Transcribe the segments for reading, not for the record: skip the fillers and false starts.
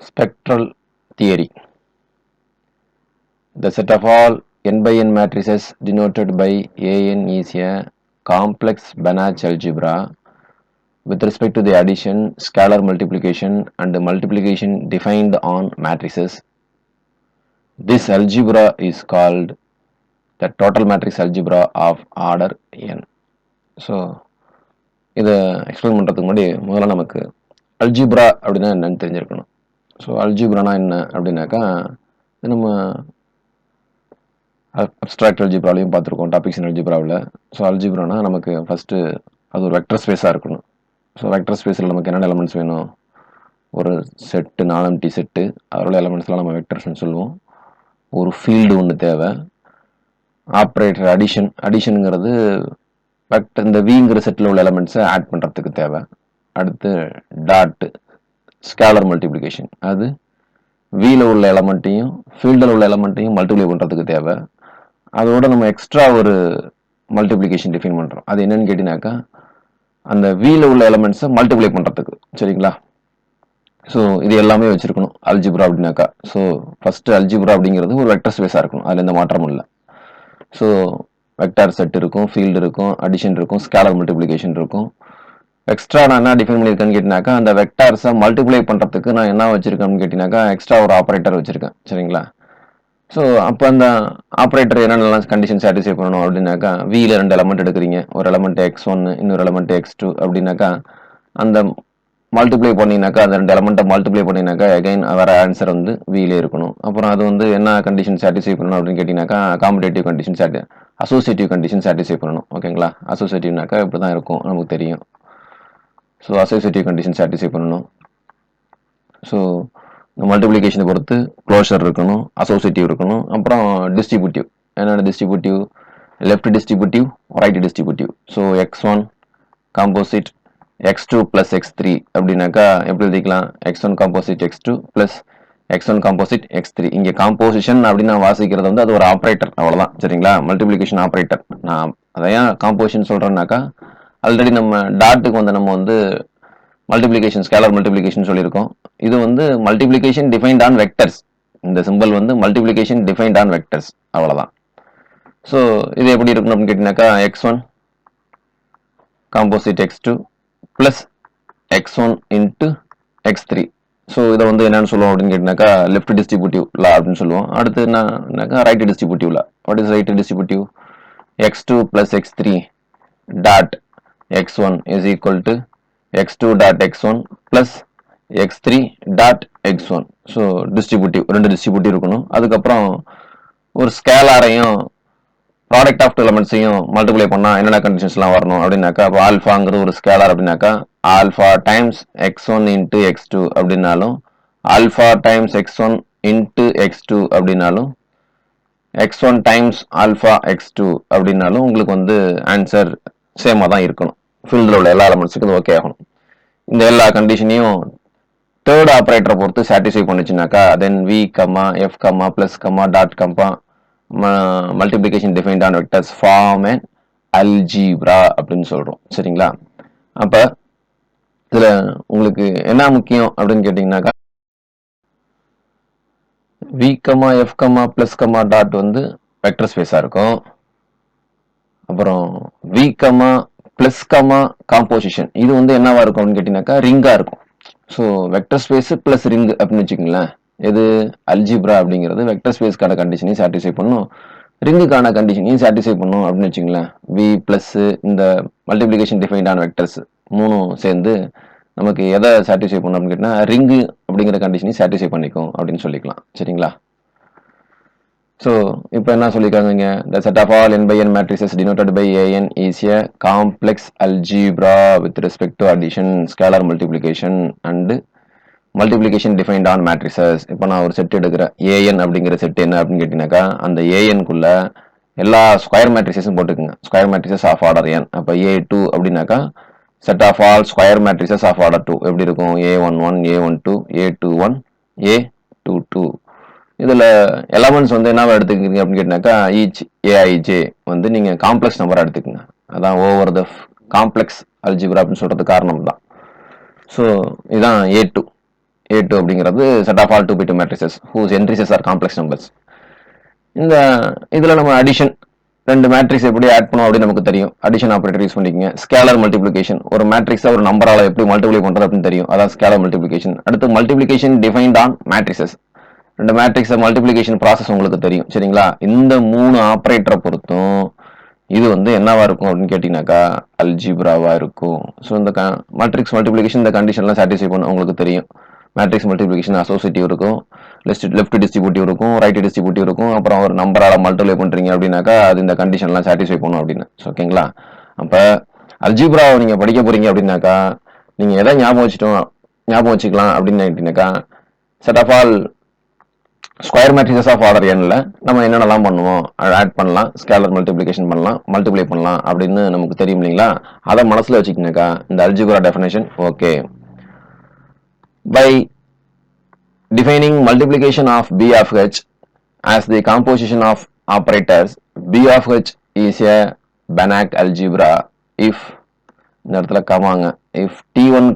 Spectral theory. The set of all n by n matrices denoted by An is a complex Banach algebra with respect to the addition, scalar multiplication and multiplication defined on matrices. This algebra is called the total matrix algebra of order n. So, இதை explain பண்ணுறதுக்கு முன்னாடி முதல்ல நமக்கு algebra அப்படின்னா என்னன்னு தெரிஞ்சிருக்கணும். So அல்ஜிப்ரானா என்ன அப்படின்னாக்கா நம்ம அப்ஸ்ட்ராக்ட் அல்ஜிப்ராலையும் பார்த்துருக்கோம், டாபிக்ஸ் அல்ஜிப்ராவில். ஸோ அல்ஜிப்ரானா நமக்கு ஃபஸ்ட்டு அது ஒரு வெக்டர் ஸ்பேஸாக இருக்கணும். ஸோ வெக்டர் ஸ்பேஸில் நமக்கு என்னென்ன எலமெண்ட்ஸ் வேணும்? ஒரு செட்டு, நாலம்டி செட்டு, அதோட எலமெண்ட்ஸ்லாம் நம்ம வெக்டர்ஸ்னு சொல்லுவோம். ஒரு ஃபீல்டு ஒன்று தேவை. ஆப்ரேட்டர் அடிஷனுங்கிறது இந்த விங்கிற செட்டில் உள்ள எலமெண்ட்ஸை ஆட் பண்ணுறதுக்கு தேவை. அடுத்து டாட்டு ஸ்கேலர் மல்டிப்ளிகேஷன், அது வியில் உள்ள எலமெண்ட்டையும் ஃபீல்டில் உள்ள எலமெண்ட்டையும் மல்டிப்ளை பண்ணுறதுக்கு தேவை. அதோட நம்ம எக்ஸ்ட்ரா ஒரு மல்டிப்ளிகேஷன் டிஃபைன் பண்ணுறோம். அது என்னன்னு கேட்டினாக்கா அந்த வியில் உள்ள எலமெண்ட்ஸை மல்டிப்ளை பண்ணுறதுக்கு. சரிங்களா? ஸோ இது எல்லாமே வச்சுருக்கணும் அல்ஜிப்ரா அப்படின்னாக்கா. ஸோ ஃபஸ்ட்டு அல்ஜிப்ரா அப்படிங்கிறது ஒரு வெக்டர் ஸ்பேஸாக இருக்கணும், அதில் எந்த மாற்றமும் இல்லை. ஸோ வெக்டார் செட் இருக்கும், ஃபீல்டு இருக்கும், அடிஷன் இருக்கும், ஸ்கேலர் மல்டிப்ளிகேஷன் இருக்கும். எக்ஸ்ட்ரா நான் என்ன டிஃபைன் பண்ணியிருக்கேன்னு கேட்டினாக்கா அந்த வெக்டார்ஸை மல்டிப்ளை பண்ணுறதுக்கு நான் என்ன வச்சுருக்கேன்னு கேட்டினாக்கா எக்ஸ்ட்ரா ஒரு ஆப்ரேட்டர் வச்சுருக்கேன். சரிங்களா? ஸோ அப்போ அந்த ஆப்ரேட்டர் என்னென்னலாம் கண்டிஷன் சாட்டிஸ்ஃபை பண்ணணும் அப்படின்னாக்கா வியில் 2 எலமெண்ட் எடுக்கிறீங்க, ஒரு எலமெண்ட் x1 இன்னொரு எலமெண்ட் x2 அப்படின்னாக்கா அந்த மல்டிப்ளை பண்ணினாக்கா அந்த 2 எலமெண்ட்டை மல்டிப்ளை பண்ணினாக்கா அகைன் வர ஆன்சர் வந்து வியிலே இருக்கணும். அப்புறம் அது வந்து என்ன கண்டிஷன் சாட்டிஸ்ஃபை பண்ணணும் அப்படின்னு கேட்டிங்கனாக்கா competitive condition associative condition satisfy பண்ணணும். ஓகேங்களா? அசோசியேட்டிவ்னாக்கா இப்படி தான் இருக்கும், நமக்கு தெரியும். ஸோ அசோசியேட்டிவ் கண்டிஷன் சாட்டிஸ்ஃபை பண்ணணும். ஸோ மல்டிப்ளிகேஷனை பொறுத்து க்ளோஷர் இருக்கணும், அசோசியேட்டிவ் இருக்கணும். அப்புறம் டிஸ்ட்ரிபியூட்டிவ், என்னென்ன distributive? Left distributive, right distributive. So x1 composite x2 plus x3 அப்படின்னாக்கா எப்படி எழுதிக்கலாம்? x1 composite x2 plus x1 composite x3. இங்கே காம்போசிஷன் அப்படின்னு நான் வாசிக்கிறது வந்து அது ஒரு ஆப்ரேட்டர், அவ்வளோதான். சரிங்களா? Multiplication operator. நான் அதையா காம்போசிஷன் சொல்கிறேன்னாக்கா ஆல்ரெடி நம்ம டாட்டுக்கு வந்து நம்ம வந்து மல்டிப்ளிகேஷன், ஸ்கேலர் மல்டிப்ளிகேஷன் சொல்லியிருக்கோம். இது வந்து மல்டிப்ளிகேஷன் டிஃபைன்ட் ஆன் வெக்டர்ஸ். இந்த சிம்பிள் வந்து மல்டிப்ளிகேஷன் டிஃபைன்ட் ஆன் வெக்டர்ஸ், அவ்வளோதான். ஸோ இது எப்படி இருக்கணும் அப்படின்னு கேட்டிங்கனாக்கா x1 composite x2 plus x1 into x3. So இதை வந்து என்னன்னு சொல்லுவோம் அப்படின்னு கேட்டிங்கனாக்கா லெஃப்ட் டிஸ்ட்ரிபியூட்டிவ் லா அப்படின்னு சொல்லுவோம். அடுத்து என்னன்னாக்கா right distributive law. What is right distributive? x2 plus x3 dot x1 is equal to x2 dot x1 plus x3 dot x1. So distributive, 2 distributive இருக்கணும். அதுக்கப்புறம் ஒரு ஸ்கேலாரையும் ப்ராடக்ட் ஆஃப் எலமெண்ட்ஸையும் மல்டிப்ளை பண்ணால் என்னென்ன கண்டிஷன்ஸ்லாம் வரணும் அப்படின்னாக்கா இப்போ ஆல்ஃபாங்கிறது ஒரு ஸ்கேலார் அப்படின்னாக்கா alpha times x1 into x2 அப்படின்னாலும், alpha times x1 into x2 அப்படின்னாலும், x1 டைம்ஸ் ஆல்ஃபா x2 அப்படின்னாலும் உங்களுக்கு வந்து ஆன்சர் சேமாக தான் இருக்கணும். ஃபீல்டில் உள்ள எல்லா எலமெண்ட்ஸுக்கும் ஓகே ஆகணும். இந்த எல்லா கண்டிஷனையும் தேர்ட் ஆப்ரேட்டரை பொறுத்து சாட்டிஸ்ஃபை பண்ணிச்சுனாக்கா then V comma F comma plus comma dot comma multiplication defined on vectors form and algebra அப்படின்னு சொல்கிறோம். சரிங்களா? அப்போ இதில் உங்களுக்கு என்ன முக்கியம் அப்படின்னு கேட்டிங்கனாக்கா V comma F comma plus comma dot வந்து வெக்டர் ஸ்பேஸாக இருக்கும். அப்புறம் V comma plus comma composition இது வந்து என்னவா இருக்கும் அப்படின்னு கேட்டிங்கனாக்கா ரிங்காக இருக்கும். So vector space plus ring அப்படின்னு வச்சுக்கோங்களேன். எது அல்ஜிப்ரா அப்படிங்கிறது வெக்டர் ஸ்பேஸ்க்கான கண்டிஷனையும் சாட்டிஸ்ஃபை பண்ணும், ரிங்குக்கான கண்டிஷனையும் சாட்டிஸ்ஃபை பண்ணும் அப்படின்னு வச்சுங்களேன். வி ப்ளஸ் இந்த மல்டிப்ளிகேஷன் டிஃபைன்ட் ஆன் வெக்டர்ஸ் மூணும் சேர்ந்து நமக்கு எதை சாட்டிஸ்ஃபை பண்ணும் அப்படின்னு கேட்டால் ரிங்கு அப்படிங்கிற கண்டிஷனையும் சாட்டிஸ்ஃபை பண்ணிக்கும் அப்படின்னு சொல்லிக்கலாம். சரிங்களா? ஸோ இப்போ என்ன சொல்லியிருக்காங்க? the set of all n by n matrices denoted by an is a complex algebra with respect to addition, scalar multiplication and multiplication defined on matrices. இப்போ நான் ஒரு செட் எடுக்கிறேன், an அப்படிங்கிற செட் என்ன அப்படின்னு கேட்டிங்கனாக்கா அந்த anக்குள்ள எல்லா ஸ்கொயர் மேட்ரிசஸும் போட்டுக்குங்க. Square matrices of order n. அப்போ a2 அப்படின்னாக்கா set of all square matrices of order 2 எப்படி இருக்கும்? a11 a12 a21 a22. இதில் எலமெண்ட்ஸ் வந்து என்ன எடுத்துக்கிறீங்க அப்படின்னு கேட்டினாக்கா ஈச் ஏஐஜே வந்து நீங்கள் காம்ப்ளெக்ஸ் நம்பராக எடுத்துக்கோங்க. அதான் ஓவர் த காம்ப்ளெக்ஸ் அல்ஜிப்ரா அப்படின்னு சொல்கிறது காரணம் தான். ஸோ இதுதான் A2. A2 அப்படிங்கிறது set of all 2 by 2 matrices whose entries are complex numbers. இந்த இதில் நம்ம அடிஷன் ரெண்டு மேட்ரிக்ஸ் எப்படி ஆட் பண்ணுவோம் அப்படின்னு நமக்கு தெரியும். அடிஷன் ஆப்ரேட்டர் யூஸ் பண்ணிக்கங்க. ஸ்கேலர் மல்டிப்ளிகேஷன், ஒரு மேட்ரிக்ஸை ஒரு நம்பரால் எப்படி மல்டிப்ளை பண்ணுறது அப்படின்னு தெரியும், அதான் ஸ்கேலர் மல்டிப்ளிகேஷன். அடுத்து மல்டிப்ளிகேஷன் டிஃபைன்ட் ஆன் மேட்ரிசஸ், ரெண்டு மேட்ரிக்ஸ் மல்டிப்ளிகேஷன் ப்ராசஸ் உங்களுக்கு தெரியும் சரிங்களா. இந்த 3 ஆப்ரேட்டரை பொறுத்தும் இது வந்து என்னவா இருக்கும் அப்படின்னு கேட்டீங்கன்னாக்கா அல்ஜிப்ராவா இருக்கும். ஸோ இந்த மேட்ரிக்ஸ் மல்டிப்ளிகேஷன் இந்த கண்டிஷன்லாம் சாட்டிஸ்ஃபை பண்ண உங்களுக்கு தெரியும். மேட்ரிக்ஸ் மல்டிப்ளிகேஷன் அசோசியேட்டிவ் இருக்கும், லெஃப்ட் டிஸ்ட்ரிபியூட்டிவ் இருக்கும், ரைட் டிஸ்ட்ரிபியூட்டிவ் இருக்கும். அப்புறம் ஒரு நம்பரால் மல்டிப்ளை பண்றீங்க அப்படின்னாக்கா அது இந்த கண்டிஷன்லாம் சாட்டிஸ்ஃபை பண்ணும் அப்படின்னு. ஓகேங்களா. அப்போ அல்ஜிப்ராவை நீங்க படிக்க போறீங்க அப்படின்னாக்கா நீங்க எதை ஞாபகம் வச்சுக்கலாம் அப்படின்னு கேட்டீங்கன்னாக்கா set of all square matrices of order எண்ணில் நம்ம என்னென்னலாம் பண்ணுவோம், ஆட் பண்ணலாம், ஸ்கேலர் மல்டிப்ளிகேஷன் பண்ணலாம், மல்டிப்ளை பண்ணலாம் அப்படின்னு நமக்கு தெரியும் இல்லைங்களா. அதை மனசில் வச்சுக்கினாக்கா இந்த algebra definition okay. By defining multiplication of B of H as the composition of operators, B of H is a Banach algebra if இந்த இடத்துல கமாங்க if T1,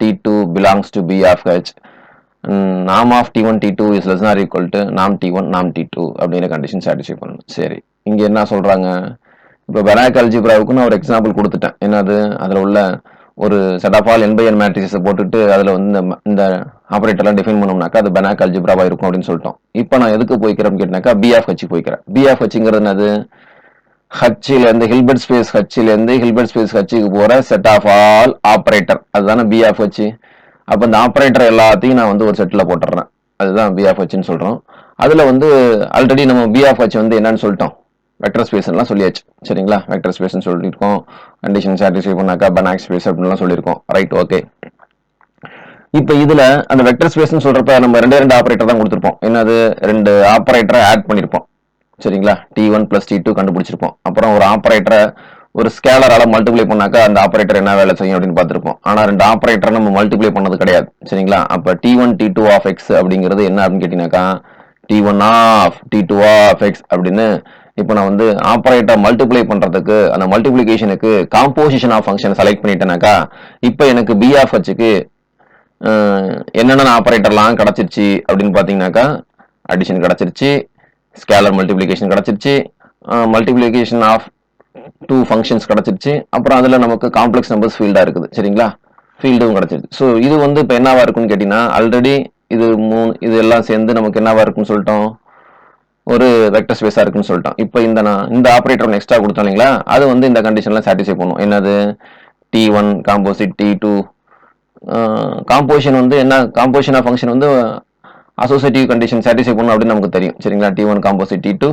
T2 belongs to B of H, norm of T1, T2 is less than or equal to norm T1, norm T2 அப்படிங்கிற condition satisfy பண்ணணும். சரி, இங்க என்ன சொல்றாங்க, இப்போ பெனாக் அல்ஜிப்ராவுக்கு நான் ஒரு எக்ஸாம்பிள் கொடுத்துட்டேன். என்னது, அதில் உள்ள ஒரு set of all n by n மேட்ரிக்ஸை போட்டுட்டு அதில் வந்து இந்த ஆப்ரேட்டர்லாம் டிஃபைன் பண்ணோம்னாக்கா அது பெனாக் அல்ஜிப்ராவா இருக்கும் அப்படின்னு சொல்லிட்டோம். இப்போ நான் எதுக்கு போய்க்கிறேன்னு கேட்டேனாக்கா B of H போய்க்கிறேன். B of Hங்கிறது என்னது, ஹச்சிலேருந்து ஹில்பர்ட் ஸ்பேஸ் ஹச்சிலேருந்து ஹில்பர்ட் ஸ்பேஸ் ஹச்சுக்கு போகிற செட் ஆஃப் ஆல் ஆப்ரேட்டர், அதுதானே B of H. அப்போ இந்த ஆப்ரேட்டர் எல்லாத்தையும் நான் வந்து ஒரு செட்டில் போட்டுடுறேன், அதுதான் B of Hன்னு சொல்கிறோம். அதில் வந்து ஆல்ரெடி நம்ம B of H வந்து என்னன்னு சொல்லிட்டோம், வெக்டர் ஸ்பேஸ் எல்லாம் சொல்லியாச்சு சரிங்களா. வெக்டர் ஸ்பேஸ்னு சொல்லியிருக்கோம், கண்டிஷன் சாட்டிஸ்ஃபை பண்ணாக்கா பெனாக் ஸ்பேஸ் அப்படின்லாம் சொல்லியிருக்கோம். Right, okay. இப்போ இதுல அந்த வெக்டர் ஸ்பேஸ்னு சொல்றப்ப நம்ம ரெண்டு ஆப்ரேட்டர் தான் கொடுத்துருப்போம். என்னது, ரெண்டு ஆப்ரேட்டரை ஆட் பண்ணியிருப்போம் சரிங்களா. T1 + T2 கண்டுபிடிச்சிருப்போம். அப்புறம் ஒரு ஆப்ரேட்டரை ஒரு ஸ்கேலரால மல்டிப்ளை பண்ணாக்கா அந்த ஆப்ரேட்டர் என்ன வேலை செய்யும் அப்படின்னு பார்த்துருப்போம். ஆனா ரெண்டு ஆப்ரேட்டரை நம்ம மல்டிப்ளை பண்ணது கிடையாது சரிங்களா. அப்ப T1, T2 of X அப்படிங்கிறது என்ன அப்படின்னு கேட்டீங்கன்னாக்கா T1 of T2 of X அப்படின்னு. இப்போ நான் வந்து ஆப்ரேட்டர் மல்டிப்ளை பண்றதுக்கு அந்த மல்டிப்ளிகேஷனுக்கு காம்போசிஷன் ஆஃப் ஃபங்க்ஷன் செலக்ட் பண்ணிட்டேனாக்கா இப்போ எனக்கு B of Hக்கு என்னென்ன ஆப்ரேட்டர்லாம் கிடைச்சிருச்சு அப்படின்னு பார்த்தீங்கன்னாக்கா அடிஷன் கிடைச்சிருச்சு, ஸ்கேலர் மல்டிப்ளிகேஷன் கிடைச்சிருச்சு, மல்டிப்ளிகேஷன் ஆஃப் 2 ஃபங்க்ஷன்ஸ் கிடைச்சிருச்சு. அப்புறம் அதில் நமக்கு காம்ப்ளெக்ஸ் நம்பர்ஸ் ஃபீல்டா இருக்குது சரிங்களா, ஃபீல்டும் கிடைச்சிருச்சு. ஸோ இது வந்து இப்போ என்னவா இருக்குன்னு கேட்டீங்கன்னா ஆல்ரெடி இது எல்லாம் சேர்ந்து நமக்கு என்னவா இருக்குன்னு சொல்லிட்டோம், ஒரு வெக்டர் ஸ்பேஸா இருக்குன்னு சொல்லிட்டோம். இப்போ இந்த ஆப்ரேட்டர் ஒன்று எக்ஸ்ட்ரா கொடுத்தோம் இல்லைங்களா, அது வந்து இந்த கண்டிஷன்ல சாட்டிஸ்ஃபை பண்ணும். என்னது, T1 காம்போசிட் T2 காம்போசிஷன் வந்து என்ன, காம்போசிஷன் ஆஃப் ஃபங்க்ஷன் வந்து அசோசியேட்டிவ் கண்டிஷன் சாட்டிஸ்ஃபை பண்ணும் அப்படின்னு நமக்கு தெரியும் சரிங்களா. T1 composite T2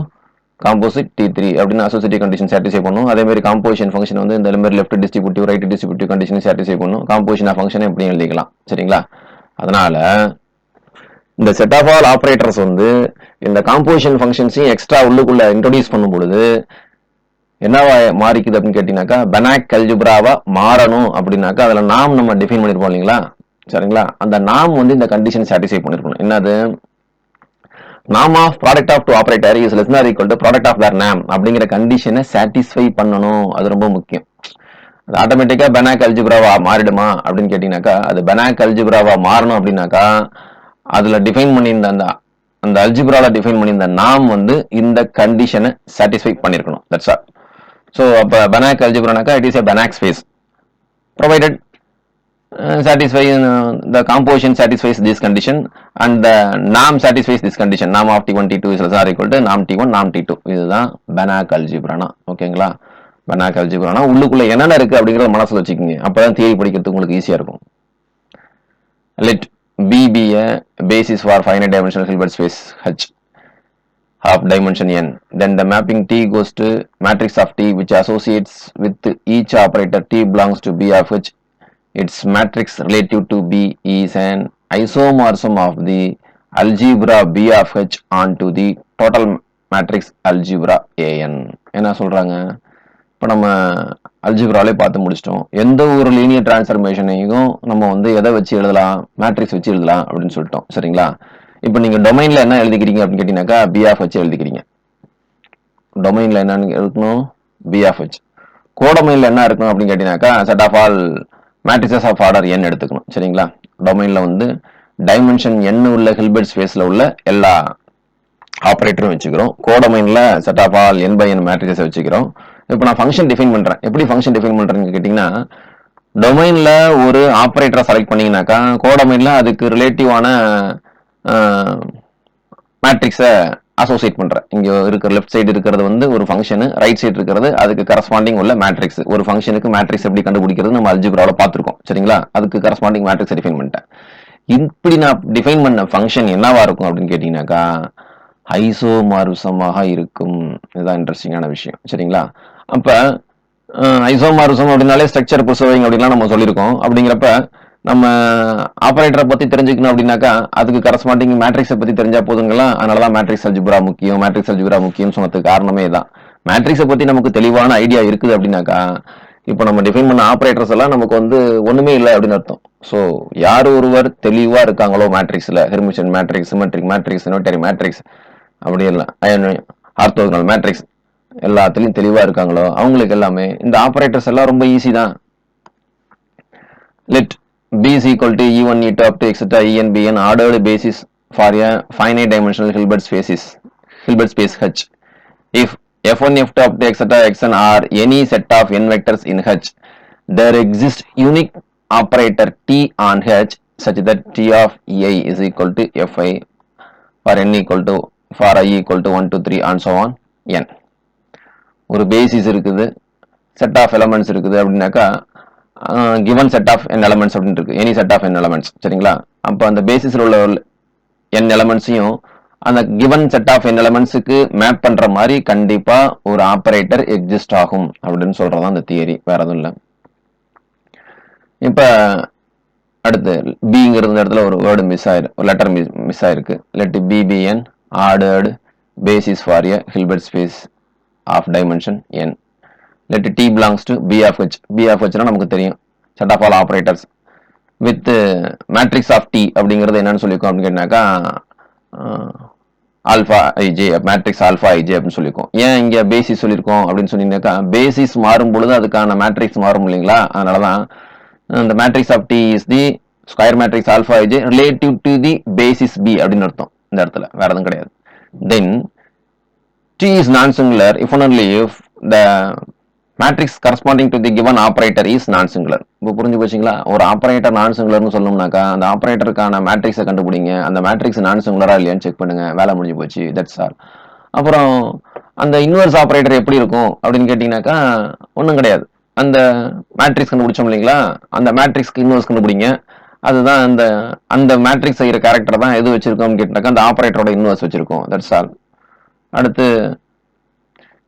composite T3 அப்படின்னு அசோசியேட்டிவ் கண்டிஷன் சாட்டிஸ்ஃபை பண்ணும். அதே மாதிரி காம்போசிஷன் ஃபங்க்ஷன் வந்து இந்த மாதிரி left distributive right distributive condition satisfy பண்ணும். காம்போசிஷன் ஆஃப் ஃபங்க்ஷன் எப்படி எழுதிக்கலாம் சரிங்களா. அதனால இந்த செட் ஆஃப் ஆல் ஆப்ரேட்டர்ஸ் வந்து இந்த காம்போசிஷன் ஃபங்க்ஷன்ஸையும் எக்ஸ்ட்ரா உள்ளுக்குள்ள இன்ட்ரோடியூஸ் பண்ணும் பொழுது என்னவா மாறிக்குது அப்படின்னு கேட்டீங்கன்னாக்கா பெனாக் அல்ஜிப்ராவா மாறணும் அப்படின்னாக்கா அதுல நாம் நம்ம டிஃபைன் பண்ணிருப்போம் இல்லைங்களா சரிங்களா. அந்த நாம் வந்து இந்த கண்டிஷன் சாட்டிஸ்ஃபை பண்ணிருக்கணும். என்னது, நாம் of product of 2 operator is less than or equal to product of their நாம் அப்படிங்கிற கண்டிஷனை சாட்டிஸ்ஃபை பண்ணணும். அது ரொம்ப முக்கியம். அது ஆட்டோமேட்டிக்கா பெனாக் அல்ஜிப்ராவா மாறிடுமா அப்படின்னு கேட்டீங்கன்னாக்கா அது பெனாக் அல்ஜிப்ராவா மாறணும் அப்படின்னாக்கா அதுல டிஃபைன் பண்ணியிருந்த அந்த அல்ஜிப்ரால டிஃபைன் பண்ணியிருந்த நாம் வந்து இந்த கண்டிஷனை சாட்டிஸ்ஃபை பண்ணிருக்கணும். That's all. ஸோ அப்போ பெனாக் அல்ஜிப்ரானாக்கா it is a Banach space provided satisfy the composition satisfies this condition and the norm satisfies this condition. Norm of T1, T2 is less than or equal to norm T1, norm T2. இதுதான் பெனாக் அல்ஜிப்ரானா. ஓகேங்களா. பெனாக் அல்ஜிப்ரானா உள்ளுக்குள்ள என்னென்ன இருக்கு அப்படிங்கறத மனசுல வச்சுக்கோங்க, அப்பதான் theory படிக்கிறதுக்கு உங்களுக்கு ஈஸியா இருக்கும். Let B be a basis for finite dimensional Hilbert space H of dimension n. Then the mapping T goes to matrix of T which associates with each operator T belongs to B of H. Its matrix relative to B is an isomorphism of the algebra B of H onto the total matrix algebra AN. என்ன சொல்றாங்க, இப்போ நம்ம அல்ஜிப்ராலே பார்த்து முடிச்சிட்டோம். எந்த ஒரு linear டிரான்ஸ்ஃபர்மேஷனையும் நம்ம வந்து எதை வச்சு எழுதலாம், மேட்ரிக்ஸ் வச்சு எழுதலாம் அப்படின்னு சொல்லிட்டோம் சரிங்களா. இப்போ நீங்க டொமைன்ல என்ன எழுதிக்கிறீங்க அப்படின்னு கேட்டீங்கன்னாக்கா B of H எழுதிக்கிறீங்க. டொமைன்ல என்னன்னு எழுதணும், B of H. கோடொமைன்ல என்ன இருக்கும் அப்படின்னு கேட்டீங்கன்னாக்கா set of all matrices of order n எடுத்துக்கணும் சரிங்களா. டொமைன்ல வந்து டைமென்ஷன் n உள்ள ஹில்பர்ட் ஸ்பேஸ்ல உள்ள எல்லா ஆப்ரேட்டரும் வச்சுக்கிறோம். கோடமைன்ல set of all n by n மேட்ரிக்ஸை வச்சுக்கிறோம். இப்போ நான் ஃபங்க்ஷன் டிஃபைன் பண்றேன். எப்படி ஃபங்க்ஷன் டிஃபைன் பண்றேன்னு கேட்டீங்கன்னா, டொமைன்ல ஒரு ஆப்ரேட்டரை செலக்ட் பண்ணீங்கன்னாக்கா கோடமைன்ல அதுக்கு ரிலேட்டிவான மேட்ரிக்ஸை அசோசியேட் பண்றேன். இங்க இருக்கிற லெஃப்ட் சைடு இருக்கிறது வந்து ஒரு ஃபங்க்ஷன், ரைட் சைடு இருக்கிறது அதுக்கு கரஸ்பாண்டிங் உள்ள மேட்ரிக்ஸ். ஒரு ஃபங்க்ஷனுக்கு மேட்ரிக்ஸ் எப்படி கண்டுபிடிக்கிறது நம்ம அல்ஜிப்ரால பார்த்திருக்கோம். சரிங்களா? அதுக்கு கரஸ்பாண்டிங் மேட்ரிக்ஸ் டிஃபைன் பண்ணிட்டேன். இப்படி நான் டிஃபைன் பண்ண ஃபங்க்ஷன் என்னவா இருக்கும் அப்படின்னு கேட்டீங்கன்னாக்கா ஐசோமார்பிசமாக இருக்கும். இதுதான் இன்ட்ரெஸ்டிங்கான விஷயம். சரிங்களா? அப்ப ஐசோமார்பிசம் அப்படின்னாலே ஸ்ட்ரக்சர் ப்ரிசர்விங் அப்படின்லாம் நம்ம சொல்லியிருக்கோம். அப்படிங்கிறப்ப நம்ம ஆபரேட்டரை பத்தி தெரிஞ்சுக்கணும் அப்படின்னாக்கா அதுக்கு கரஸ்பாண்டிங் மேட்ரிக்ஸை பத்தி தெரிஞ்சா போதுங்களா? அதனாலதான் மேட்ரிக்ஸ் அல்ஜிப்ரா முக்கியம், மேட்ரிக்ஸ் அல்ஜிப்ரா முக்கியம் சொன்னதுக்கு காரணமே தான். மேட்ரிக்ஸை பத்தி நமக்கு தெளிவான ஐடியா இருக்குது அப்படின்னாக்கா இப்போ நம்ம டிஃபைன் பண்ண ஆபரேட்டர்ஸ் எல்லாம் நமக்கு வந்து ஒண்ணுமே இல்லை அப்படின்னு அர்த்தம். ஸோ யார் ஒருவர் தெளிவா இருக்காங்களோ மேட்ரிக்ஸ்ல, hermitian matrix, symmetric matrix, unitary matrix, அப்படி எல்லாம் ஆர்த்தோகனல் மேட்ரிக்ஸ் எல்லாத்துலயும் தெளிவா இருக்காங்களோ அவங்களுக்கு எல்லாமே இந்த ஆபரேட்டர்ஸ் எல்லாம் ரொம்ப ஈஸி தான். Let B is equal to E1, E2 up to etc. En be an ordered basis for a finite dimensional Hilbert space H. If F1, F2 up to etc. Xn are any set of n vectors in H, there exists unique operator T on H such that T of I is equal to Fi for n equal to for I equal to 1 to 3 and so on n. ஒரு basis இருக்குது, set of elements இருக்குது அப்படின்னாக்கா given set of n elements அப்படின்னு இருக்கு. Any set of n elements. சரிங்களா? அப்போ அந்த பேசிஸ்ல உள்ள n எலமெண்ட்ஸையும் அந்த given set of n elementsக்கு மேப் பண்ற மாதிரி கண்டிப்பா ஒரு ஆபரேட்டர் எக்ஸிஸ்ட் ஆகும் அப்படின்னு சொல்றதான் அந்த தியரி, வேற எதுவும் இல்லை. இப்ப அடுத்து பிங்கிறது இடத்துல ஒரு வேர்டு மிஸ் ஆயிருக்கு, ஒரு லெட்டர் மிஸ் ஆயிருக்கு. Let B be an ordered basis for a Hilbert space of dimension n. let t belongs to b of h. b of h நமக்கு தெரியும், set of all operators with matrix of t அப்படிங்கிறது என்னன்னு சொல்லிருக்கோம் அப்படின்னு கேட்டாக்கா alpha ஐஜ, matrix alpha ஐஜ அப்படின்னு சொல்லியிருக்கோம். ஏன் இங்க பேசிஸ் சொல்லியிருக்கோம் அப்படின்னு சொன்னீங்கன்னாக்கா பேசிஸ் மாறும் பொழுது அதுக்கான மேட்ரிக்ஸ் மாறும் இல்லைங்களா? அதனாலதான் இந்த matrix of T is the square matrix alpha i j relative to the basis B அப்படின்னு அர்த்தம் இந்த இடத்துல, வேற எதுவும் கிடையாது. தென் t is non-singular if and only if the matrix corresponding to the given operator is non-singular. இப்போ புரிஞ்சு போச்சுங்களா? ஒரு ஆபரேட்டர் நான் சிங்குலர்னு சொல்லணும்னாக்கா அந்த ஆபரேட்டருக்கான மேட்ரிக்ஸை கண்டுபிடிங்க, அந்த மேட்ரிக்ஸ் நான் சிங்குலரா இல்லையான்னு செக் பண்ணுங்க, வேலை முடிஞ்சு போச்சு. That's all. அப்புறம் அந்த இன்வெர்ஸ் ஆபரேட்டர் எப்படி இருக்கும் அப்படின்னு கேட்டீங்கன்னாக்கா ஒன்றும் கிடையாது. அந்த மேட்ரிக்ஸ் கண்டுபிடிச்சோம் இல்லைங்களா, அந்த மேட்ரிக்ஸ்க்கு இன்வெர்ஸ் கண்டுபிடிங்க. அதுதான் அந்த அந்த மேட்ரிக்ஸ் செய்யற கேரக்டர் தான் எது வச்சிருக்கோம்னு கேட்டாக்கா அந்த ஆபரேட்டரோட இன்வெர்ஸ் வச்சிருக்கோம். That's all. அடுத்து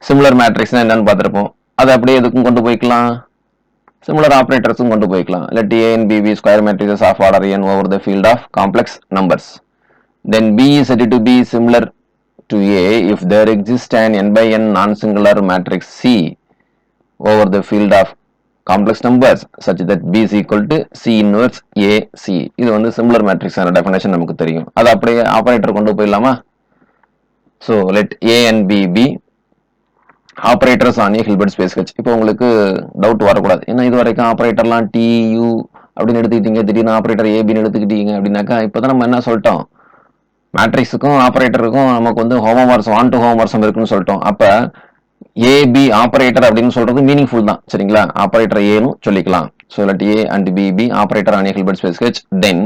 சிமிலர் மேட்ரிக்ஸ் என்னன்னு பார்த்துருப்போம். அதை அப்படியே எதுக்கும் கொண்டு போய்க்கலாம், சிமிலர் ஆபரேட்டர்ஸும் கொண்டு போய்க்கலாம். let a and b be square matrices of order n over the field of complex numbers. Then b is said to be similar to a if there exists an n by n non-singular matrix c over the field of complex numbers such that b is equal to c inverse a c. இது வந்து similar matrix definition நமக்கு தெரியும். அது அப்படியே operator கொண்டு போயிடலாமா? So let a and b be operators on a Hilbert space H. இப்போ உங்களுக்கு டவுட் வரக்கூடாது, ஏன்னா இது வரைக்கும் ஆபரேட்டர்லாம் டி யூ அப்படின்னு எடுத்துக்கிட்டீங்க, திடீர்னு ஆபரேட்டர் ஏபின்னு எடுத்துக்கிட்டீங்க அப்படின்னாக்கா இப்போதான் நம்ம என்ன சொல்லிட்டோம், மேட்ரிக்ஸுக்கும் ஆபரேட்டருக்கும் நமக்கு வந்து ஹோமோமார்சம், ஆன் டு ஹோமோமார்சம் இருக்குன்னு சொல்லிட்டோம். அப்ப ஏபி ஆபரேட்டர் அப்படின்னு சொல்றது மீனிங்ஃபுல் தான். சரிங்களா? ஆபரேட்டர் ஏன்னு சொல்லிக்கலாம். So let A and B be operator on a Hilbert space H. Then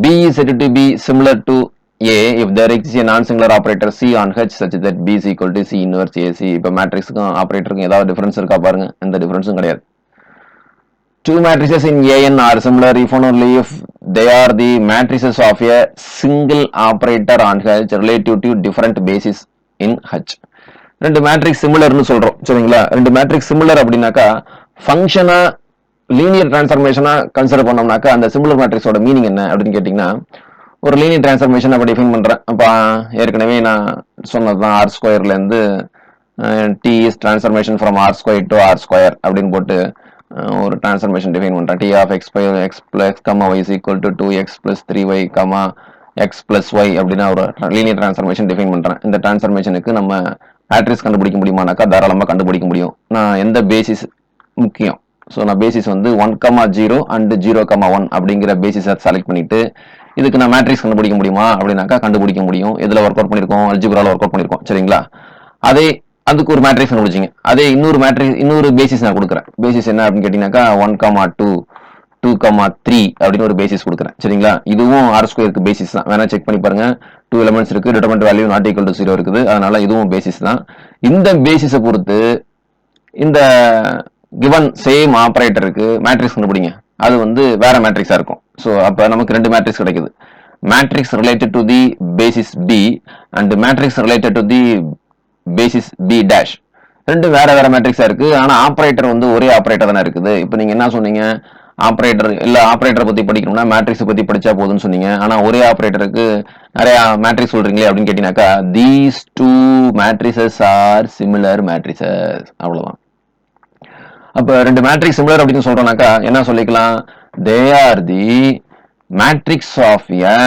B is said to be similar to A if there exists a non-singular operator C on H such that B is equal to C inverse AC. இப்போ மேட்ரிக்ஸுக்கும் ஆபரேட்டருக்கும் ஏதாவது difference இருக்கா பாருங்க, எந்த டிஃபரன்ஸும் கிடையாது. Two matrices in AN are similar if and only if they are the matrices of a single operator on H relative to different bases in H. ரெண்டு matrix சிமிலர்னு சொல்றோம். சரிங்களா? ரெண்டு மேட்ரிக்ஸ் சிமிலர் அப்படின்னாக்கா ஃபங்க்ஷனா லீனியர் டிரான்ஸ்ஃபர்மேஷனா கன்சிடர் பண்ணோம்னாக்கா அந்த similar மேட்ரிக்ஸோட meaning என்ன அப்படின்னு கேட்டீங்கன்னா, ஒரு லீனியர் டிரான்ஸ்ஃபர்மேஷன் அப்படி டிஃபைன் பண்றேன். அப்போ ஏற்கனவே நான் சொன்னதுதான் ஆர் ஸ்கொயர்ல இருந்து T is transformation from R square to R square அப்படின்னு போட்டு ஒரு டிரான்ஸ்ஃபர்மேஷன் டிஃபைன் பண்றேன். T of X X plus comma Y is equal to 2x + 3y comma X plus Y அப்படின்னு ஒரு லீனியர் டிரான்ஸ்ஃபர்மேஷன் டிஃபைன் பண்றேன். இந்த டிரான்ஸ்ஃபர்மேஷனுக்கு நம்ம மேட்ரிக்ஸ் கண்டுபிடிக்க முடியுமானாக்கா தாராளமாக கண்டுபிடிக்க முடியும். நான் எந்த பேசிஸ் முக்கியம், ஸோ நான் பேசிஸ் வந்து 1,0 அண்ட் 0,1 அப்படிங்கிற பேசிஸை செலக்ட் பண்ணிட்டு இதுக்கு நான் மேட்ரிக்ஸ் கண்டுபிடிக்க முடியுமா அப்படின்னாக்கா கண்டுபிடிக்க முடியும். எதுல ஒர்க் அவுட் பண்ணிருக்கோம், அல்ஜிப்ரால ஒர்க் அவுட் பண்ணிருக்கோம். சரிங்களா? அதே அதுக்கு ஒரு மேட்ரிக்ஸ் கண்டுபிடிச்சிங்க. அதே இன்னொரு பேசிஸ் நான் கொடுக்குறேன். பேசிஸ் என்ன அப்படின்னு கேட்டீங்கன்னாக்கா 1,2 2,3 அப்படின்னு ஒரு பேசிஸ் கொடுக்குறேன். சரிங்களா? இதுவும் ஆர் ஸ்கொயருக்கு பேசிஸ் தான். வேணா செக் பண்ணி பாருங்க. 2 எலிமெண்ட்ஸ் இருக்கு, determinant value not equal to 0 இருக்குது. அதனால இதுவும் பேசிஸ் தான். இந்த பேசிஸை பொறுத்து இந்த கிவன் சேம் ஆபரேட்டருக்கு மேட்ரிக்ஸ் கண்டுபிடிங்க. அது வந்து வேற மேட்ரிக்ஸா இருக்கும். ஸோ அப்ப நமக்கு ரெண்டு மேட்ரிக்ஸ் கிடைக்குது. Matrix related to the basis B and matrix related to the basis B dash. ரெண்டு வேற வேற மேட்ரிக்ஸா இருக்கு. ஆனா ஆபரேட்டர் வந்து ஒரே ஆபரேட்டர் தானே இருக்குது. இப்போ நீங்க என்ன சொன்னீங்க, ஆபரேட்டர் இல்ல ஆபரேட்டர் பத்தி படிக்கணும்னா மேட்ரிக்ஸ் பத்தி படிச்சா போதும்னு சொன்னீங்க. ஆனா ஒரே ஆபரேட்டருக்கு நிறைய மேட்ரிக்ஸ் சொல்றீங்களே அப்படின்னு கேட்டீங்கன்னாக்கா these two matrices are similar matrices. அவ்வளவுதான். அப்ப ரெண்டு மேட்ரிக்ஸ் சிமிலர் அப்படின்னு சொல்றோம்னாக்கா என்ன சொல்லிக்கலாம், they are the matrix of a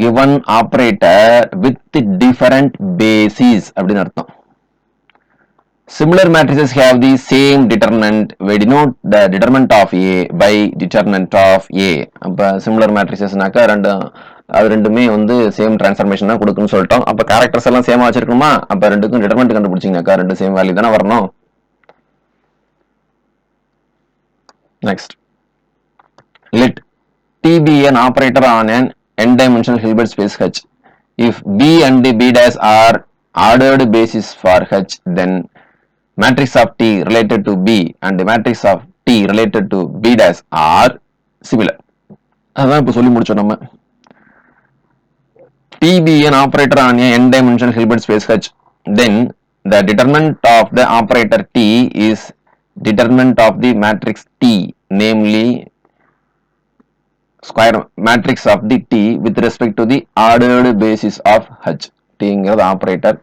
given operator with different bases அப்படின்னு அர்த்தம். Similar matrices have the same determinant. We denote the determinant of A by determinant of A. அப்ப similar matricesனாக்கா ரெண்டுமே வந்து சேம் டிரான்ஸ்ஃபர்மேஷன் தான் கொடுக்குன்னு சொல்லிட்டோம். அப்ப கேரக்டர்ஸ் எல்லாம் சேமா வச்சிருக்கணுமா? அப்ப ரெண்டுக்கும் டிட்டர்மினன்ட் கண்டுபிடிச்சீங்கன்னாக்கா ரெண்டு சேம் வேல்யூ தானே வரணும். Next, let T be an operator on an n-dimensional Hilbert space H. If B and B dash are ordered basis for H, then matrix of T related to B and the matrix of T related to B dash are similar. அதான் இப்போ சொல்லி முடிச்சோம் நம்ம. T be an operator on a n-dimensional Hilbert space H, then the determinant of the operator T is determinant of the matrix T, namely square matrix of the T with respect to the ordered basis of H. T ங்கிறது operator.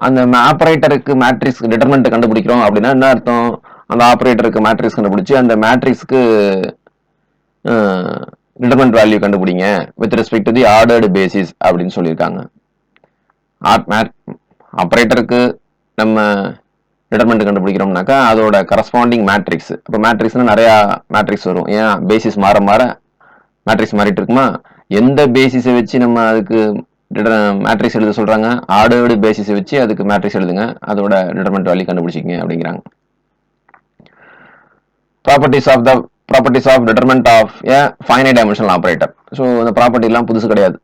அந்த ஆபரேட்டருக்கு matrix determinant கண்டுபிடிக்கிறோம் அப்படின்னா என்ன அர்த்தம், அந்த ஆபரேட்டருக்கு matrix கண்டுபிடிச்சு அந்த மேட்ரிக்ஸ்க்கு determinant value கண்டுபிடிங்க with respect to the ordered basis அப்படின்னு சொல்லியிருக்காங்க. ஆபரேட்டருக்கு நம்ம டிட்டர்மினன்ட் கண்டுபிடிக்கிறோம்னாக்கா அதோட கரஸ்பாண்டிங் மேட்ரிக்ஸ். இப்போ மேட்ரிக்ஸ்னா நிறைய மேட்ரிக்ஸ் வரும். ஏன் பேசிஸ் மாற மாற மேட்ரிக்ஸ் மாறிட்டு இருக்குமா? எந்த பேசிஸை வச்சு நம்ம அதுக்கு மேட்ரிக்ஸ் எழுத சொல்றாங்க, ஆர்டர்டு பேசிஸை வச்சு அதுக்கு மேட்ரிக்ஸ் எழுதுங்க, அதோட டிட்டர்மினன்ட் வேல்யூ கண்டுபிடிச்சிங்க அப்படிங்கிறாங்க. Properties of determinant of a finite dimensional operator. So அந்த ப்ராப்பர்ட்டி எல்லாம் புதுசு கிடையாது.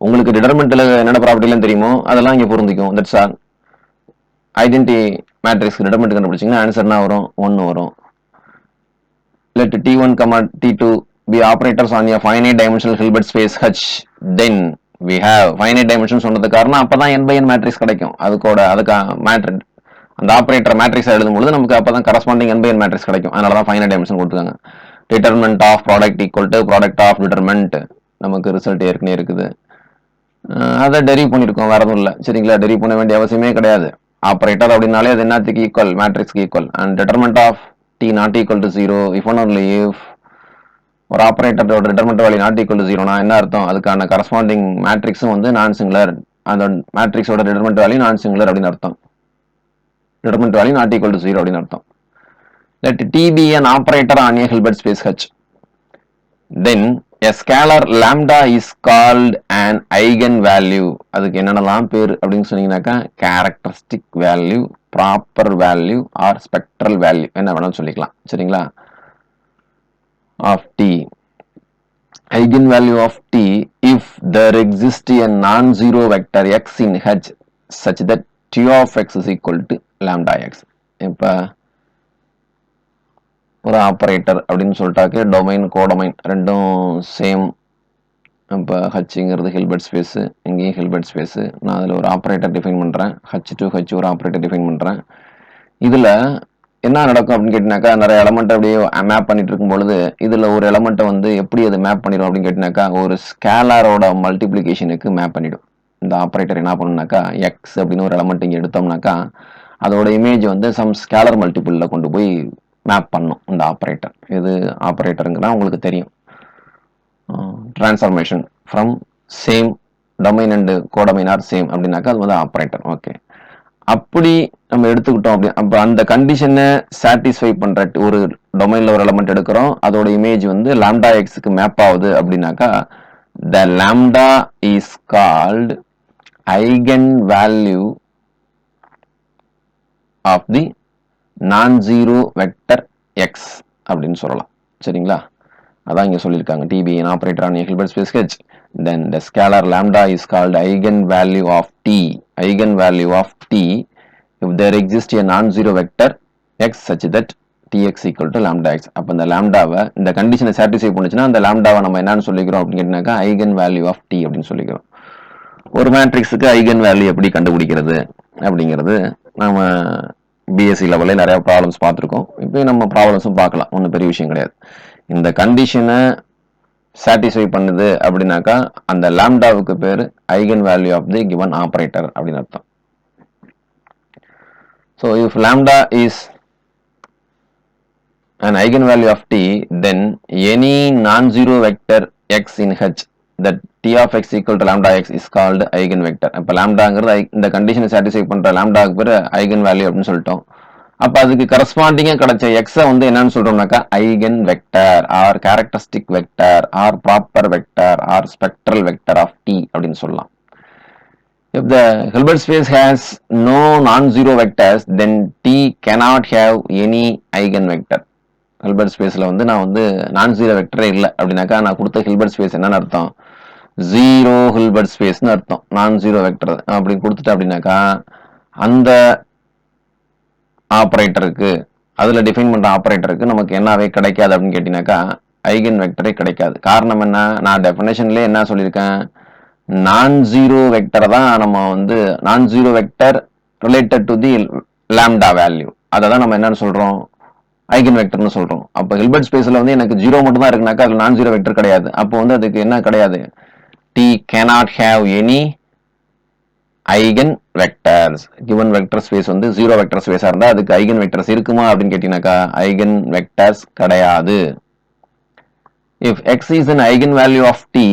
உங்களுக்கு டிட்டர்மினன்ட்ல என்னென்ன ப்ராப்பர்ட்டி எல்லாம் தெரியுமோ அதெல்லாம் இங்கே பொருந்திக்கும். That's all. Identity matrix determinant கண்டுபிடிச்சிங்கன்னா ஆன்சர்னா வரும் 1 வரும். Let T1, T2 be operators on a finite dimensional Hilbert space H, then we have finite dimension சொன்னது காரணம் அப்பதான் n by n மேட்ரிக்ஸ் கிடைக்கும். அதுக்கு மேட்ரிக்ஸ் அந்த ஆபரேட்டர் மேட்ரிக்ஸ் எழுதும்போது நமக்கு அப்பதான் corresponding n by n matrix கிடைக்கும். அதனால தான் ஃபைனைட் டைமென்ஷன் கொடுத்துருக்காங்க. Determinant of product equal to product of determinant. நமக்கு ரிசல்ட் ஏற்கனவே இருக்குது. அதை டெரிவ் பண்ணியிருக்கோம், வேற எதுவும் இல்லை. சரிங்களா? டெரிவ் பண்ண வேண்டிய அவசியமே கிடையாது. ஆபரேட்டர் அப்படின்னாலே அது என்னத்துக்கு ஈக்குவல், மேட்ரிக்ஸ்க்கு equal. And determinant of T not equal to 0 if one only if ஒரு ஆபரேட்டரோட determinant value not equal to 0னா என்ன அர்த்தம், அதுக்கான கரஸ்பாண்டிங் மேட்ரிக்ஸும் வந்து நான் சிங்குலர், அந்த மேட்ரிக்ஸோட டிட்டர்மினன்ட் வேல்யூ நான் சிங்குலர் அப்படின்னு அர்த்தம். Determinant value not equal to 0 அப்படின்னு அர்த்தம். Let T be an operator on a Hilbert space H, then a scalar lambda is called an eigenvalue. அதுக்கு என்னென்னலாம் பேர் அப்படின்னு சொன்னீங்கன்னாக்கா characteristic value, proper value or spectral value என்ன வேணும்னு சொல்லிக்கலாம். சரிங்களா? of T. Eigenvalue of T if there exists a non-zero vector x in H such that T of x is equal to lambda x. இப்ப ஒரு operator அப்படின்னு சொல்லிட்டாக்க domain codomain ரெண்டும் same. இப்போ ஹச்சுங்கிறது Hilbert space, இங்கேயும் ஹில்பர்ட் ஸ்பேஸு. நான் அதில் ஒரு operator define பண்ணுறேன், H ஒரு ஆப்ரேட்டர் டிஃபைன் பண்ணுறேன். இதில் என்ன நடக்கும் அப்படின்னு கேட்டினாக்கா நிறைய எலமெண்ட் அப்படியே மேப் பண்ணிட்டு இருக்கும் பொழுது இதில் ஒரு எலமெண்ட்டை வந்து எப்படி அது மேப் பண்ணிடும் அப்படின்னு கேட்டினாக்கா ஒரு ஸ்கேலாரோட மல்டிப்ளிகேஷனுக்கு மேப் பண்ணிடும். இந்த ஆப்ரேட்டர் என்ன பண்ணுனாக்கா எக்ஸ் அப்படின்னு ஒரு எலமெண்ட் இங்கே எடுத்தோம்னாக்கா அதோட இமேஜ் வந்து சம் ஸ்கேலர் மல்டிபிளில் கொண்டு போய் மேப் பண்ணும் இந்த ஆப்ரேட்டர். இது ஆப்ரேட்டருங்கன்னா உங்களுக்கு தெரியும். Transformation from same domain and codomain R same அப்படின்னாக்கா அது வந்து ஆப்ரேட்டர். ஓகே, அப்படி நம்ம எடுத்துக்கிட்டோம் அப்படி அப்போ அந்த கண்டிஷனை சாட்டிஸ்ஃபை பண்ற ஒரு டொமைன்ல ஒரு எலமெண்ட் எடுக்கிறோம், அதோட இமேஜ் வந்து லாம்டா எக்ஸுக்கு மேப் ஆகுது அப்படின்னாக்கா the lambda is called eigenvalue of the non-zero vector x அப்படின்னு சொல்லலாம். சரிங்களா? அதான் இங்க சொல்லியிருக்காங்க. t be an operator on a Hilbert space H, then the scalar lambda is called eigenvalue of t. Eigenvalue of t if there exists a non-zero vector x such that tx equal to lambda x. அப்ப இந்த லாம்டாவை இந்த கண்டிஷனை satisfy பண்ணுச்சுன்னா அந்த லாம்டாவை நம்ம என்னன்னு சொல்லிக்கிறோம் அப்படின்னு கேட்டீங்கன்னாக்கா ஐகன் வேல்யூ ஆஃப் டி அப்படின்னு சொல்லிக்கிறோம். ஒரு மேட்ரிக்ஸுக்கு ஐகன் வேல்யூ எப்படி கண்டுபிடிக்கிறது அப்படிங்கிறது நம்ம பிஎஸ்சி லெவலில் நிறைய ப்ராப்ளம்ஸ் பார்த்துருக்கோம். இப்போ நம்ம ப்ராப்ளம்ஸும் பார்க்கலாம், ஒன்றும் பெரிய விஷயம் கிடையாது. இந்த கண்டிஷனை சாட்டிஸ்ஃபை பண்ணுது அப்படின்னாக்கா அந்த லாம்டாவுக்கு பேர் eigen value of the given operator அப்படின்னு அர்த்தம். So if lambda is an eigenvalue of t, then any non-zero vector x in H that t of x equal to lambda x is called eigenvector. அப்ப லாம்டாங்கிறது இந்த கண்டிஷனை satisfy பண்ற லாம்டாக்கு பேர் eigen value அப்படின்னு சொல்லிட்டோம். அப்ப அதுக்கு கரஸ்பாண்டிங்கா கிடைச்ச எக்ஸை வந்து என்னன்னு சொல்றோம்னாக்கா eigen vector or characteristic vector or proper vector or spectral vector of t அப்படின்னு சொல்லலாம். If the Hilbert space has no non-zero vectors, then t cannot have any eigenvector. Hilbert ஸ்பேஸ்ல வந்து நான் வந்து நான் ஜீரோ வெக்டரே இல்லை அப்படின்னாக்கா நான் கொடுத்த ஹில்பர்ட் ஸ்பேஸ் என்னன்னு அர்த்தம்? ஜீரோ ஹில்பர்ட் ஸ்பேஸ்னு அர்த்தம். நான் ஜீரோ வெக்டர் அப்படி கொடுத்துட்டேன் அப்படின்னாக்கா அந்த ஆப்ரேட்டருக்கு அதுல டிஃபைன் பண்ற ஆப்ரேட்டருக்கு நமக்கு என்னவே கிடைக்காது அப்படின்னு கேட்டீங்கன்னாக்கா ஐகன் வெக்டரே கிடைக்காது. காரணம் என்ன? நான் டெஃபினேஷன்லயே என்ன சொல்லியிருக்கேன்? நான் ஜீரோ வெக்டரை தான் நம்ம வந்து நான் zero vector related to the lambda value அதை தான் நம்ம என்னன்னு சொல்றோம்? ஐகன் வெக்டர்னு சொல்றோம். அப்ப ஹில்பர்ட் ஸ்பேஸ்ல வந்து எனக்கு ஜீரோ மட்டும் தான் இருக்குனாக்கா அதுல நான் ஜீரோ வெக்டர் கிடையாது. அப்போ வந்து அதுக்கு என்ன கிடையாது? t cannot have any eigen vectors. Given vector space வந்து ஜீரோ வெக்டர் ஸ்பேஸா இருந்தா அதுக்கு ஐகன் வெக்டர்ஸ் இருக்குமா அப்படின்னு கேட்டீங்கன்னாக்கா ஐகன் வெக்டர்ஸ் கிடையாது. if x is an eigenvalue of t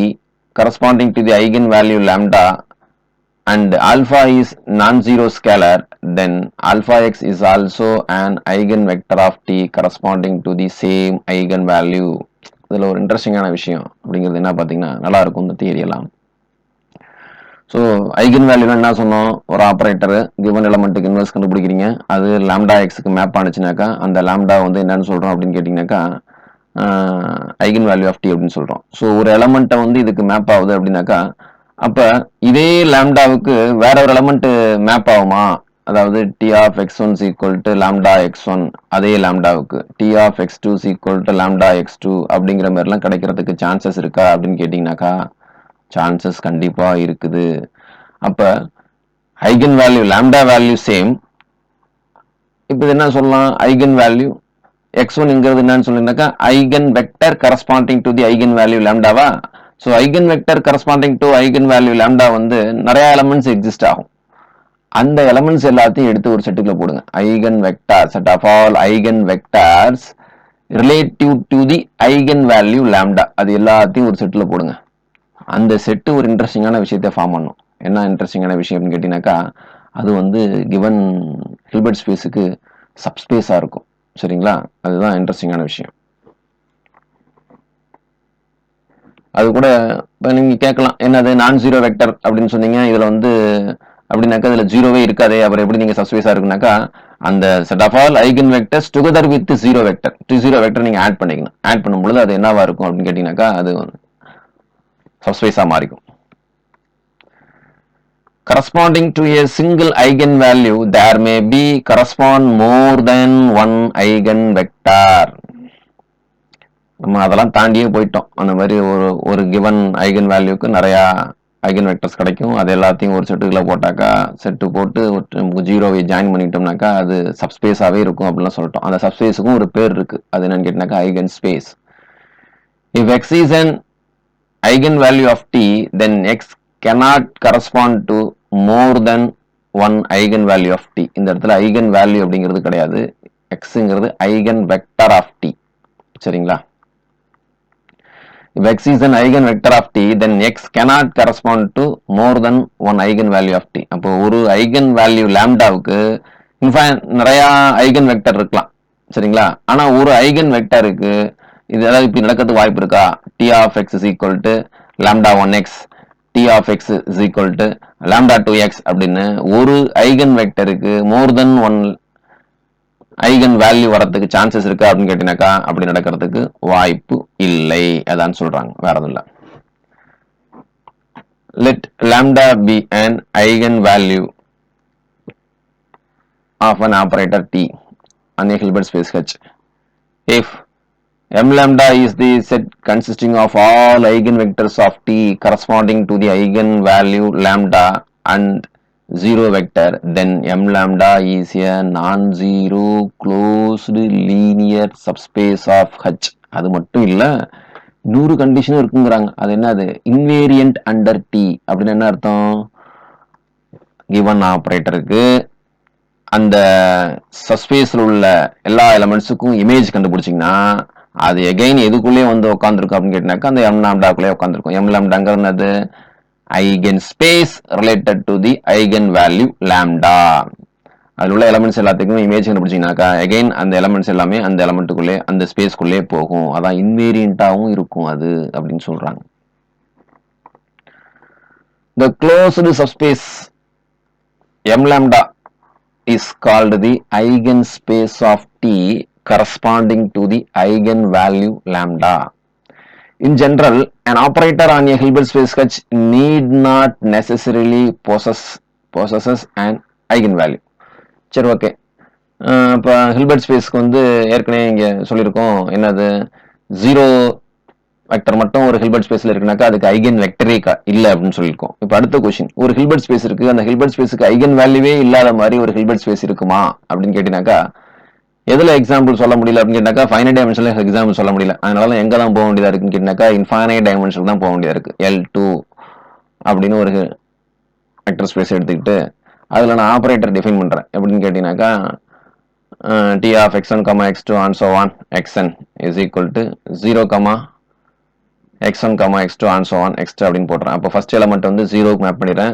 corresponding to the eigenvalue lambda and alpha is non-zero scalar, then alpha x is also an eigenvector of t corresponding to the same eigenvalue. இதில் ஒரு இன்ட்ரெஸ்டிங்கான விஷயம் அப்படிங்கிறது என்ன பார்த்தீங்கன்னா நல்லா இருக்கும் இந்த தியரி எல்லாம். ஸோ ஐகன் வேல்யூனா என்ன சொன்னோம்? ஒரு ஆப்ரேட்டர் கிவன் எலமெண்ட்டுக்கு இன்வெர்ஸ் கண்டுபிடிக்கிறீங்க, அது லாம்டா எக்ஸுக்கு மேப் ஆனிச்சுனாக்கா அந்த லாம்டா வந்து என்னன்னு சொல்றோம் அப்படின்னு கேட்டிங்கனாக்கா ஐகன் வேல்யூ ஆஃப் டி அப்படின்னு சொல்றோம். ஸோ ஒரு எலமெண்ட்டை வந்து இதுக்கு மேப் ஆகுது அப்படின்னாக்கா அப்ப இதே லாம்டாவுக்கு வேற ஒரு எலமெண்ட் மேப் ஆகுமா? அதாவது T of X one equal to lambda X one, அதே லாம்டாவுக்கு T of X two equal to lambda X two அப்படிங்கிற மாதிரிலாம் கிடைக்கிறதுக்கு சான்சஸ் இருக்கா அப்படின்னு கேட்டீங்கன்னாக்கா சான்சஸ் கண்டிப்பா இருக்குது. அப்ப eigen value lambda value same. இப்ப என்ன சொல்லலாம்? ஐகன் வேல்யூ எக்ஸ் ஒன்ங்கிறது என்னன்னு சொன்னீங்கன்னாக்கா eigen vector corresponding to the eigen value லாம்டாவா? So eigen vector corresponding to eigen value lambda வந்து நிறைய எலமெண்ட்ஸ் எக்ஸிஸ்ட் ஆகும். அந்த எலமெண்ட்ஸ் எல்லாத்தையும் எடுத்து ஒரு செட்டுக்குள்ள போடுங்க. Eigen vector set of all eigen vectors relative to the eigen value lambda அது எல்லாத்தையும் ஒரு செட்டில் போடுங்க. அந்த செட்டு ஒரு இன்ட்ரெஸ்டிங்கான விஷயத்தை ஃபார்ம் பண்ணும். என்ன இன்ட்ரெஸ்டிங்கான விஷயம் அப்படின்னு கேட்டீங்கன்னாக்கா அது வந்து கிவன் ஹில்பர்ட் ஸ்பேஸுக்கு சப்ஸ்பேஸாக இருக்கும். சரிங்களா? அதுதான் இன்ட்ரெஸ்டிங்கான விஷயம். அது கூட இப்போ நீங்கள் கேட்கலாம், என்னது நான் ஜீரோ வெக்டர் அப்படின்னு சொன்னீங்க, இதில் வந்து அப்படின்னாக்கா இதில் ஜீரோவே இருக்காதே, அப்புறம் எப்படி நீங்கள் சப்ஸ்பேஸாக இருக்குனாக்கா அந்த set of all eigen vectors together with zero vector zero vector நீங்கள் ஆட் பண்ணிக்கணும். ஆட் பண்ணும்பொழுது அது என்னவா இருக்கும் அப்படின்னு கேட்டீங்கன்னாக்கா அது சப்ஸ்பேஸாக மாறிக்கும். Corresponding to a single eigenvalue, there may be correspond more than one eigenvector. நம்ம அதெல்லாம் தாண்டியே போயிட்டோம். அந்த மாதிரி ஒரு கிவன் ஐகன் வேல்யூக்கு நிறைய ஐகன் வெக்டர்ஸ் கிடைக்கும். அது எல்லாத்தையும் ஒரு செட்டுக்குள்ள போட்டாக்கா செட்டு போட்டு ஜீரோவை ஜாயின் பண்ணிட்டோம்னாக்கா அது சப்ஸ்பேஸாவே இருக்கும் அப்படிலாம் சொல்லிட்டோம். அந்த சப்ஸ்பேஸுக்கும் ஒரு பேர் இருக்கு. அது என்னன்னு கேட்டீங்கன்னாக்கா eigen space. If x is an eigenvalue of t, then x cannot correspond to more than one eigenvalue of t. இந்த இடத்துல ஐகன் வேல்யூ அப்படிங்கிறது கிடையாது, xங்கிறது ஐகன் வெக்டர் ஆஃப் t. சரிங்களா? If x is an eigenvector of t, then x cannot correspond to more than one eigenvalue of t. அப்போ ஒரு eigen value லாம்டாவுக்கு நிறைய eigen vector இருக்கலாம். சரிங்களா? ஆனா ஒரு ஐகன் வெக்டருக்கு இது ஏதாவது இப்படி நடக்கிறதுக்கு வாய்ப்பு இருக்கா? t of x is equal to lambda 1x t of x is equal to lambda 2x அப்படின்னு ஒரு ஐகன் வெக்டருக்கு மோர் தென் ஒன் ஐகன் வேல்யூ வரதுக்கு சான்சஸ் இருக்கா அப்படின்னு கேட்டீங்கன்னாக்கா அப்படி நடக்கிறதுக்கு வாய்ப்பு இல்லை அதான் சொல்றாங்க, வேற எதுவும் இல்லை. Let lambda be an eigenvalue of an operator T on a Hilbert space H. If m lambda is the set consisting of all eigenvectors of T corresponding to the eigenvalue lambda and zero vector, then m lambda is a non-zero closed linear subspace of H. அது மட்டும் இல்லை, இன்னொரு கண்டிஷனும் இருக்குங்கிறாங்க. அது என்னது? Invariant under D அப்படின்னு என்ன அர்த்தம்? கிவன் ஆப்ரேட்டருக்கு அந்த சப்ஸ்பேஸ்ல உள்ள எல்லா எலமெண்ட்ஸுக்கும் இமேஜ் கண்டுபிடிச்சிங்கன்னா அது எகைன் எதுக்குள்ளேயே வந்து உட்காந்துருக்கும் அப்படின்னு கேட்டீங்கன்னாக்கா அந்த எம் லாம்டாக்குள்ளேயே உட்காந்துருக்கும். எம் லாம்டாங்கிறது eigen space related to the eigen value lambda. அதில் உள்ள எலமெண்ட்ஸ் எல்லாத்துக்குமே இமேஜ் கண்டுபிடிச்சிங்கனாக்கா எகைன் அந்த எலமெண்ட்ஸ் எல்லாமே அந்த எலமெண்ட்டுக்குள்ளே அந்த ஸ்பேஸ்க்குள்ளே போகும். அதான் இன்வேரியண்டாகவும் இருக்கும் அது அப்படின்னு சொல்றாங்க. The closed subspace m lambda is called the eigenspace of T corresponding to the eigenvalue lambda. In general, an operator on a Hilbert space H need not necessarily possesses an eigenvalue. சரி, okay. இப்போ Hilbert ஸ்பேஸ்க்கு வந்து ஏற்கனவே இங்கே சொல்லியிருக்கோம், என்னது? Zero vector மட்டும் ஒரு Hilbert ஸ்பேஸில் இருக்குனாக்கா அதுக்கு ஐகன் வெக்டரே இல்லை அப்படின்னு சொல்லியிருக்கோம். இப்போ அடுத்த கொஸ்டின், ஒரு ஹில்பர்ட் ஸ்பேஸ் இருக்கு, அந்த ஹில்பர்ட் ஸ்பேஸுக்கு ஐகன் வேல்யூவே இல்லாத மாதிரி ஒரு ஹில்பர்ட் ஸ்பேஸ் இருக்குமா அப்படின்னு கேட்டீங்கன்னாக்கா எதில் எக்ஸாம்பிள் சொல்ல முடியல அப்படின்னு கேட்டாக்கா ஃபைனைட் டைமென்ஷன்ல எக்ஸாம்பிள் சொல்ல முடியல. அதனால எங்கே தான் போக வேண்டியதாக இருக்குன்னு கேட்டீங்கன்னாக்கா இன்ஃபைனைட் டைமென்ஷன் தான் போக வேண்டியதாக இருக்கு. L2 அப்படின்னு ஒரு வெக்டர் ஸ்பேஸ் எடுத்துக்கிட்டு அதில் நான் ஆப்ரேட்டர் டிஃபைன் பண்ணுறேன். எப்படின்னு கேட்டீங்கன்னாக்கா t of x1, x2 and so on xn is equal to 0, x1, x2 and so on x2 அப்படின்னு போடுறேன். அப்போ ஃபர்ஸ்ட் எலமெண்ட் வந்து 0க்கு மேப் பண்ணிடுறேன்,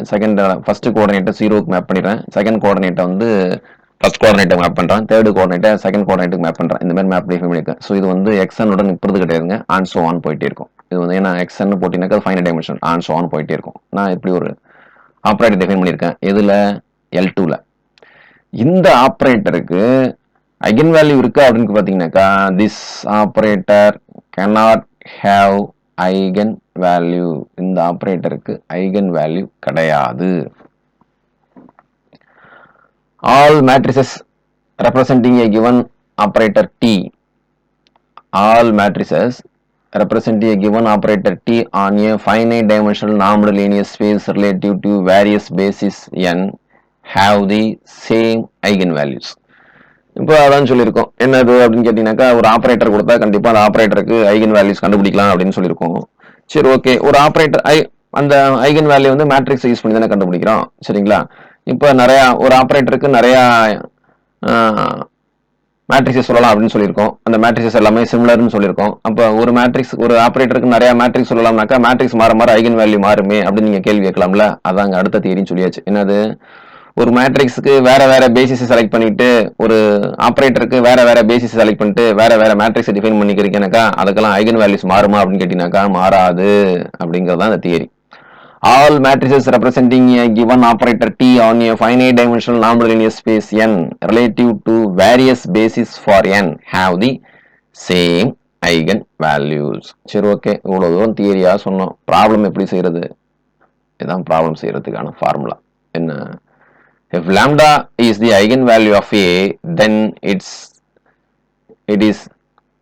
ஃபர்ஸ்ட் கோஆர்டினேட்டை 0க்கு மேப் பண்ணிடுறேன், செகண்ட் கோஆர்டினேட்டை வந்து ஃபர்ஸ்ட் கோஆர்டினேட்டை மேப் பண்ணுறேன், தேர்ட் கோஆர்டினேட்டை செகண்ட் கோஆர்டினேட்டுக்கு மேப் பண்ணுறேன். இந்த மாதிரி மேப் டிஃபைன் பண்ணியிருக்கேன். ஸோ இது வந்து xn உடன் நிற்பது கிடையாதுங்க, and so on போயிட்டே இருக்கும். இது வந்து ஏன்னா xn போட்டிங்கனாக்கா final dimension and so on போயிட்டே இருக்கும். நான் இப்படி ஒரு ஆப்ரேட்டர் டிஃபைன் பண்ணியிருக்கேன். எதில்? L2ல. இந்த ஆப்ரேட்டருக்கு ஐகன் வேல்யூ இருக்கா அப்படின்னு பார்த்தீங்கன்னாக்கா this operator cannot have eigen value. இந்த ஆப்ரேட்டருக்கு ஐகன் வேல்யூ கிடையாது. All matrices representing a given operator T, all matrices representing a given operator T on a finite dimensional normed linear space relative to various bases n have the same eigenvalues. இப்போ அதான் சொல்லியிருக்கோம், என்னது அப்படின்னு கேட்டீங்கன்னாக்கா ஒரு operator கொடுத்தா கண்டிப்பாக அந்த ஆப்ரேட்டருக்கு ஐகன் வேல்யூஸ் கண்டுபிடிக்கலாம் அப்படின்னு சொல்லியிருக்கோம். சரி, ஓகே. ஒரு ஆப்ரேட்டர் அந்த ஐகன் வேல்யூ வந்து மேட்ரிக்ஸ் யூஸ் பண்ணி தானே கண்டுபிடிக்கிறோம், சரிங்களா? இப்போ நிறையா ஒரு ஆப்ரேட்டருக்கு நிறையா மேட்ரிக்ஸை சொல்லலாம் அப்படின்னு சொல்லியிருக்கோம். அந்த மேட்ரிக்ஸ் எல்லாமே சிமிலர்னு சொல்லியிருக்கோம். அப்போ ஒரு மேட்ரிக்ஸ் ஒரு ஆப்ரேட்டருக்கு நிறைய மேட்ரிக்ஸ் சொல்லலாம்னாக்கா மேட்ரிக்ஸ் மாற மாற ஐகன் வேல்யூ மாறுமே அப்படின்னு நீங்கள் கேள்வி கேட்கலாம்ல. அதாங்க அடுத்த தியரின்னு சொல்லியாச்சு. என்னது? ஒரு மேட்ரிக்ஸுக்கு வேற வேற பேசிஸ் செலக்ட் பண்ணிட்டு ஒரு ஆப்ரேட்டருக்கு வேற வேற பேசிஸ் செலக்ட் பண்ணிட்டு வேற வேற மேட்ரிக்ஸ் டிஃபைன் பண்ணிக்கிறீங்கன்னாக்கா அதுக்கெல்லாம் ஐகன் வேல்யூஸ் மாறுமா அப்படின்னு கேட்டீங்கன்னாக்கா மாறாது அப்படிங்கிறது தான் இந்த theory. All matrices representing a given operator T on a finite dimensional normed linear space n relative to various bases for n have the same eigen values. சரி, okay. இவ்வளவு தூரம் தியரியா சொன்னோம். ப்ராப்ளம் எப்படி செய்யறது? இதுதான் ப்ராப்ளம் செய்யறதுக்கான ஃபார்முலா. என்ன? If lambda is the eigenvalue of A, then it is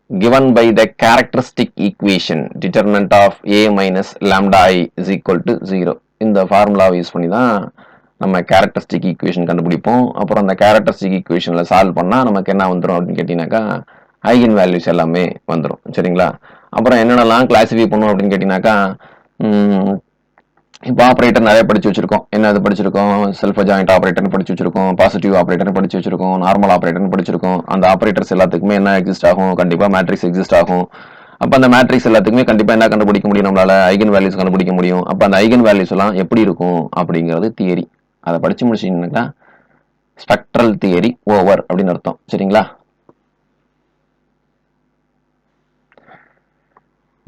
given by the characteristic equation determinant of A minus lambda I is equal to 0. இந்த ஃபார்முலாவை யூஸ் பண்ணி தான் நம்ம கேரக்டரிஸ்டிக் ஈக்குவேஷன் கண்டுபிடிப்போம். அப்புறம் அந்த கேரக்டரிஸ்டிக் ஈக்குவேஷனில் சால்வ் பண்ணால் நமக்கு என்ன வந்துடும் அப்படின்னு கேட்டிங்கனாக்கா ஐகன் வேல்யூஸ் எல்லாமே வந்துடும், சரிங்களா? அப்புறம் என்னென்னலாம் கிளாஸிஃபை பண்ணுவோம் அப்படின்னு கேட்டிங்கனாக்கா இப்போ ஆப்ரேட்டர் நிறைய படிச்சு வச்சிருக்கோம். என்ன அது படிச்சிருக்கோம்? செல்ஃப் ஜாயிண்ட் ஆப்ரேட்டர்னு படிச்சு வச்சிருக்கோம், பாசிட்டிவ் ஆப்ரேட்டர்னு படிச்சு வச்சிருக்கோம், நார்மல் ஆப்ரேட்டர்னு படிச்சிருக்கோம். அந்த ஆப்ரேட்டர்ஸ் எல்லாத்துக்குமே என்ன எக்ஸிஸ்ட் ஆகும்? கண்டிப்பா மேட்ரிக்ஸ் எக்ஸிஸ்ட் ஆகும். அப்ப அந்த மேட்ரிக்ஸ் எல்லாத்துக்குமே கண்டிப்பா என்ன கண்டுபிடிக்க முடியும்? நம்மளால ஐகன் வேல்யூஸ் கண்டுபிடிக்க முடியும். அப்ப அந்த ஐகன் வேல்யூஸ் எல்லாம் எப்படி இருக்கும் அப்படிங்கிறது தியரி. அதை படிச்சு முடிச்சீங்கன்னா ஸ்பெக்ட்ரல் தியரி ஓவர் அப்படின்னு அர்த்தம், சரிங்களா?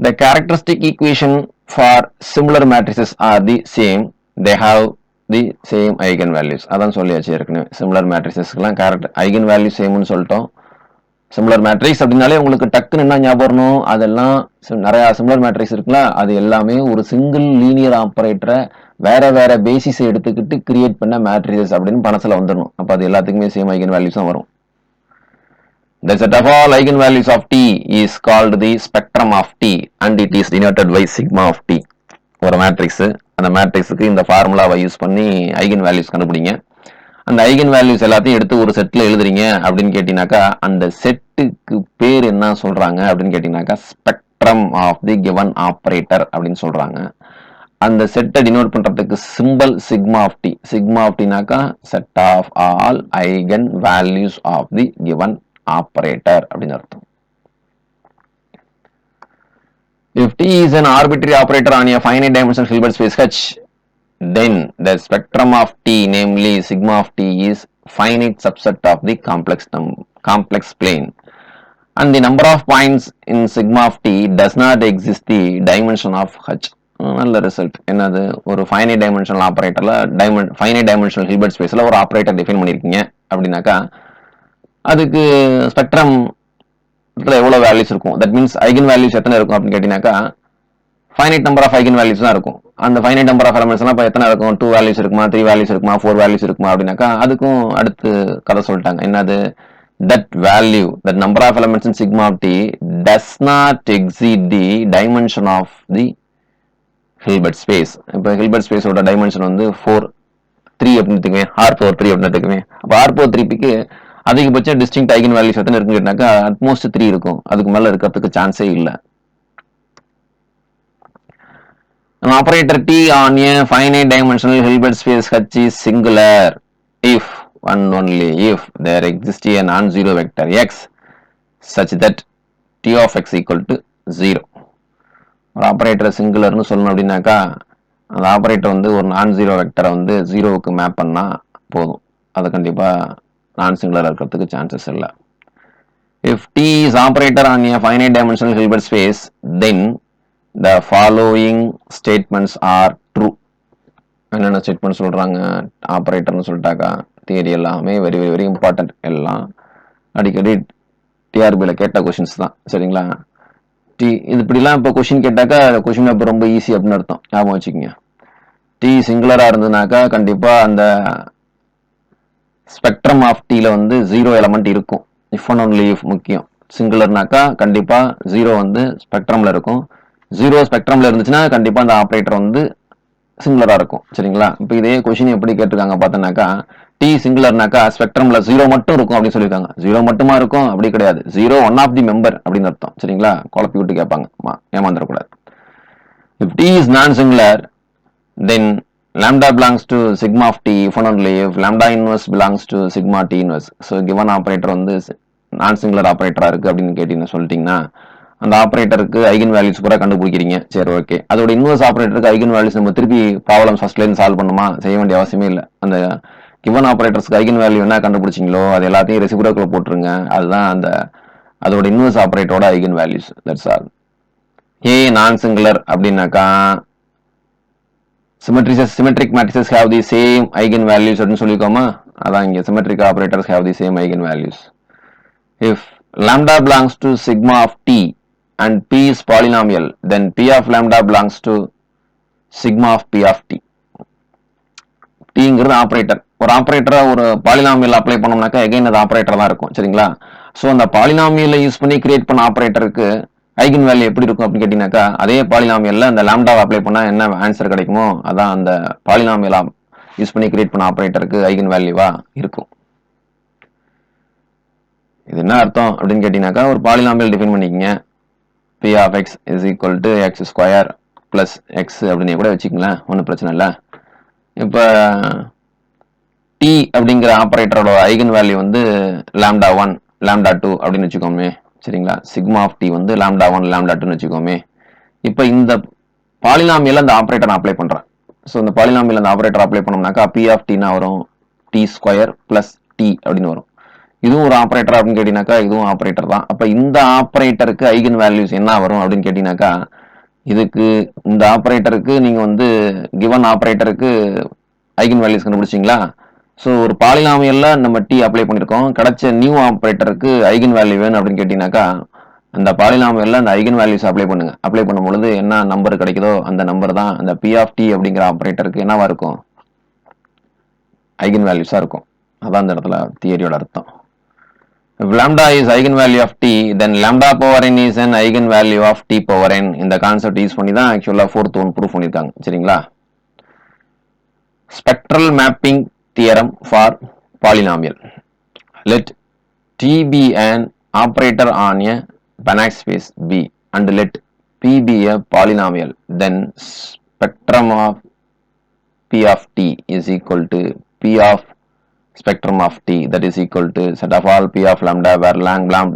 The characteristic equation for similar matrices are the same. They have the same eigenvalues. அதான் சொல்லியாச்சு ஏற்கனவே. Similar matricesக்குலாம் eigenvalue சேம்னு சொல்லிட்டோம். சிமிலர் மேட்ரிக்ஸ் அப்படின்னாலே உங்களுக்கு டக்குன்னு என்ன ஞாபகம் வரணும், அதெல்லாம் நிறைய சிமிலர் மேட்ரிக்ஸ் இருக்குல்ல, அது எல்லாமே ஒரு சிங்கிள் லீனியர் ஆப்பரேட்டரை வேற வேற பேசிஸை எடுத்துக்கிட்டு கிரியேட் பண்ண மேட்ரிசஸ் அப்படின்னு பணத்துல வந்துடணும். அப்போ அது எல்லாத்துக்குமே சேம் ஐகன் வேல்யூஸ் தான் வரும். The set of all eigenvalues of T is called the spectrum of T and it is denoted by sigma of T. ஒரு மேட்ரிக்ஸ், அந்த மேட்ரிக்ஸுக்கு இந்த ஃபார்முலாவை யூஸ் பண்ணி ஐகன் வேல்யூஸ் கண்டுபிடிங்க. அந்த ஐகன் வேல்யூஸ் எல்லாத்தையும் எடுத்து ஒரு செட்ல எழுதுறீங்க அப்படின்னு கேட்டீங்கன்னாக்கா அந்த செட்டுக்கு பேர் என்ன சொல்றாங்க அப்படின்னு கேட்டீங்கன்னாக்கா spectrum of the given operator அப்படின்னு சொல்றாங்க. அந்த செட்டை டினோட் பண்றதுக்கு symbol sigma of T. Sigma of டினாக்கா set of all eigen values of the given operator அப்படின்னு அர்த்தம். If T is an arbitrary operator on a finite dimensional Hilbert space H, then the spectrum of T, namely sigma of T, is finite subset of the complex plane, and the number of points in sigma of T does not exist the dimension of H. நல்ல result. என்னது, ஒரு finite dimensional ஆப்பரேட்டர்ல finite dimensional Hilbert ஸ்பேஸ்ல ஒரு operator define பண்ணிருக்கீங்க அப்படின்னாக்கா அதுக்கு spectrum எவ்வளவு வேல்யூஸ் இருக்கும், தட் மீன்ஸ் ஐகன் வேல்யூஸ் எத்தனை இருக்கும் அப்படின்னு கேட்டீங்கன்னாக்கா finite number of eigen values தான் இருக்கும். அந்த ஃபைனைட் நம்பர் ஆஃப் எலமெண்ட்ஸ் எல்லாம் இப்போ எத்தனை இருக்கும், 2 வேல்யூஸ் இருக்குமா, 3 வேல்யூஸ் இருக்குமா, 4 வேல்யூஸ் இருக்குமா அப்படின்னாக்கா அதுக்கும் அடுத்து கதை சொல்லிட்டாங்க. என்னது, that value, that number of elements in sigma of T does not exceed the dimension of the Hilbert space. இப்போ Hilbert space ஓட டைமென்ஷன் வந்து 4, 3 அப்படின்னு எடுத்துக்குவேன், R4 3 அப்படின்னு எடுத்துக்குவேன். அப்போ R4 3க்கு அதிகபட்சம் டிஸ்டிங்க்ட் ஐகன் வேல்யூஸ் எத்தனை இருக்குன்னு கேட்டாக்கா அட்மோஸ்ட் 3 இருக்கும். அதுக்கு மேல இருக்கிறதுக்கு சான்ஸே இல்லை. An operator T on a finite dimensional Hilbert space H is singular if and only if there exists a non-zero vector x such that T of x equal to 0. ஒரு ஆப்பரேட்டர் சிங்குலர்னு சொல்லணும் அப்படின்னாக்கா அந்த ஆப்பரேட்டர் வந்து ஒரு நான் zero வெக்டரை வந்து ஜீரோவுக்கு மேப் பண்ணா போதும். அது கண்டிப்பா நான் சிங்குலர் இருக்கிறதுக்கு சான்சஸ் இல்லை. If T is operator on a finite dimensional Hilbert space, then the following statements are true. என்னென்ன ஸ்டேட்மெண்ட் சொல்றாங்க, ஆப்பரேட்டர்னு சொல்லிட்டாக்கா தியரி எல்லாமே வெரி வெரி வெரி இம்பார்ட்டன்ட். எல்லாம் அடிக்கடி டிஆர்பியில் கேட்ட கொஷின்ஸ் தான், சரிங்களா. இது இப்படிலாம் இப்போ கொஷின் கேட்டாக்கா கொஷின் அப்போ ரொம்ப ஈஸி அப்படின்னு அர்த்தம், ஞாபகம் வச்சுக்கோங்க. டி சிங்குலரா இருந்ததுனாக்கா கண்டிப்பா அந்த ஸ்பெக்ட்ரம் ஆஃப் டீல வந்து 0 எலமெண்ட் இருக்கும். இஃப் அண்ட் ஒன்லி இஃப் முக்கியம். சிங்குலர்னாக்கா கண்டிப்பா 0 வந்து ஸ்பெக்ட்ரம்ல இருக்கும். 0 ஸ்பெக்ட்ரம்ல இருந்துச்சுன்னா கண்டிப்பா அந்த ஆப்பரேட்டர் வந்து சிங்குலரா இருக்கும், சரிங்களா. இப்போ இதே கொஸ்டின் எப்படி கேட்டிருக்காங்க பார்த்தோன்னாக்கா டி சிங்குலர்னாக்கா ஸ்பெக்ட்ரம்ல 0 மட்டும் இருக்கும் அப்படின்னு சொல்லியிருக்காங்க. 0 மட்டுமா இருக்கும் அப்படி கிடையாது, 0 ஒன் ஆஃப் தி மெம்பர் அப்படின்னு அர்த்தம், சரிங்களா. குழப்பி விட்டு கேட்பாங்க, ஏமாந்துடக்கூடாது. If T is non singular then lambda belongs to sigma of t if and only if lambda inverse belongs to sigma t inverse. So given operator வந்து நான் சிங்குலர் ஆப்பரேட்டரா இருக்கு அப்படின்னு கேட்டீங்கன்னா சொல்லிட்டீங்கன்னா அந்த ஆப்பரேட்டருக்கு ஐகன் வேல்யூஸ் கூட கண்டுபிடிக்கிறீங்க, சரி ஓகே. அதோட inverse ஆப்பரேட்டருக்கு eigen values நம்ம திருப்பி ப்ராப்ளம் ஃபர்ஸ்ட்ல இருந்து சால்வ் பண்ணுமா, செய்ய வேண்டிய அவசியமே இல்லை. அந்த கிவன் ஆப்பரேட்டர்ஸ்க்கு ஐகன் வேல்யூ என்ன கண்டுபிடிச்சிங்களோ அது எல்லாத்தையும் ரெசிபிரோக்குள்ள போட்டுருங்க. அதுதான் அந்த அதோட இன்வர்ஸ் ஆப்பரேட்டரோட eigen values, that's all. A non singular அப்படின்னாக்கா symmetric matrices have the same eigenvalues அப்படின்னு சொல்லிக்கோமா. அதான் இங்க symmetric operators have the same eigenvalues. If lambda belongs to sigma of t and p is polynomial, then p of lambda belongs to sigma of p of t. tங்கிறது operator. ஒரு ஆப்பரேட்டரை ஒரு polynomial apply பண்ணோம்னாக்கா again அது operator தான் இருக்கும், சரிங்களா. So அந்த பாலினாமியலை யூஸ் பண்ணி கிரியேட் பண்ண ஆப்பரேட்டருக்கு ஐகன் வேல்யூ எப்படி இருக்கும் அப்படின்னு கேட்டீங்கன்னாக்கா அதே பாலினாமியல்ல அந்த லாம்டாவை அப்ளை பண்ணா என்ன ஆன்சர் கிடைக்குமோ அதான் அந்த பாலினாமியலா யூஸ் பண்ணி கிரியேட் பண்ண ஆப்பரேட்டருக்கு ஐகன் வேல்யூவா இருக்கும். இது என்ன அர்த்தம் அப்படின்னு கேட்டீங்கன்னாக்கா ஒரு பாலினாமியல் டிஃபைன் பண்ணிக்கங்க. p of x is equal to x square plus x அப்படின்னு கூட வச்சுக்கங்களேன், ஒன்றும் பிரச்சனை இல்லை. இப்போ t அப்படிங்கிற ஆப்பரேட்டரோட ஐகன் வேல்யூ வந்து lambda 1 lambda 2 அப்படின்னு வச்சுக்கோமே, சரிங்களா. சிக்மா ஆஃப் டி வந்து lambda 1 lambda 2ன்னு வச்சுக்கோமே. இப்போ இந்த பாலினாமியல் அந்த ஆப்பரேட்டர் அப்ளை பண்றேன். ஸோ இந்த பாலினாமியல் அந்த ஆப்பரேட்டர் அப்ளை பண்ணோம்னாக்கா p ஆஃப் டீனா வரும் t ஸ்கொயர் பிளஸ் t அப்படின்னு வரும். இதுவும் ஒரு ஆப்ரேட்டர் அப்படின்னு கேட்டீங்கன்னாக்கா இதுவும் ஆப்ரேட்டர் தான். அப்ப இந்த ஆப்ரேட்டருக்கு ஐகன் வேல்யூஸ் என்ன வரும் அப்படின்னு கேட்டீங்கன்னாக்கா, இதுக்கு இந்த ஆப்ரேட்டருக்கு நீங்க வந்து கிவன் ஆப்ரேட்டருக்கு ஐகன் வேல்யூஸ் கண்டுபிடிச்சிங்களா? ஸோ ஒரு பாலினாமியல்ல நம்ம டி அப்ளை பண்ணியிருக்கோம். கிடைச்ச நியூ ஆப்ரேட்டருக்கு ஐகன் வேல்யூ வேணும் அப்படின்னு கேட்டீங்கன்னாக்கா, அந்த பாலினாமியல்ல அந்த ஐகன் வேல்யூஸ் அப்ளை பண்ணுங்க. அப்ளை பண்ணும் பொழுது என்ன நம்பர் கிடைக்குதோ அந்த நம்பர் தான் அந்த பி ஆஃப் டி அப்படிங்கிற ஆப்ரேட்டருக்கு என்னவா இருக்கும்? ஐகன் வேல்யூஸா இருக்கும். அதான் அந்த இடத்துல தியரியோட அர்த்தம். If lambda is eigenvalue of t, then lambda power n is an eigenvalue of t power n. இந்த கான்செப்ட் யூஸ் பண்ணி தான் ஆக்சுவலா ஃபோர்த் ஒன் ப்ரூவ் பண்ணிருக்காங்க. சரிங்களா? Spectral mapping theorem for polynomial. Let t be an operator on a Banach space B and let p be a polynomial. Then spectrum of p of t is equal to p of spectrum of t, that is equal to set of all p of lambda where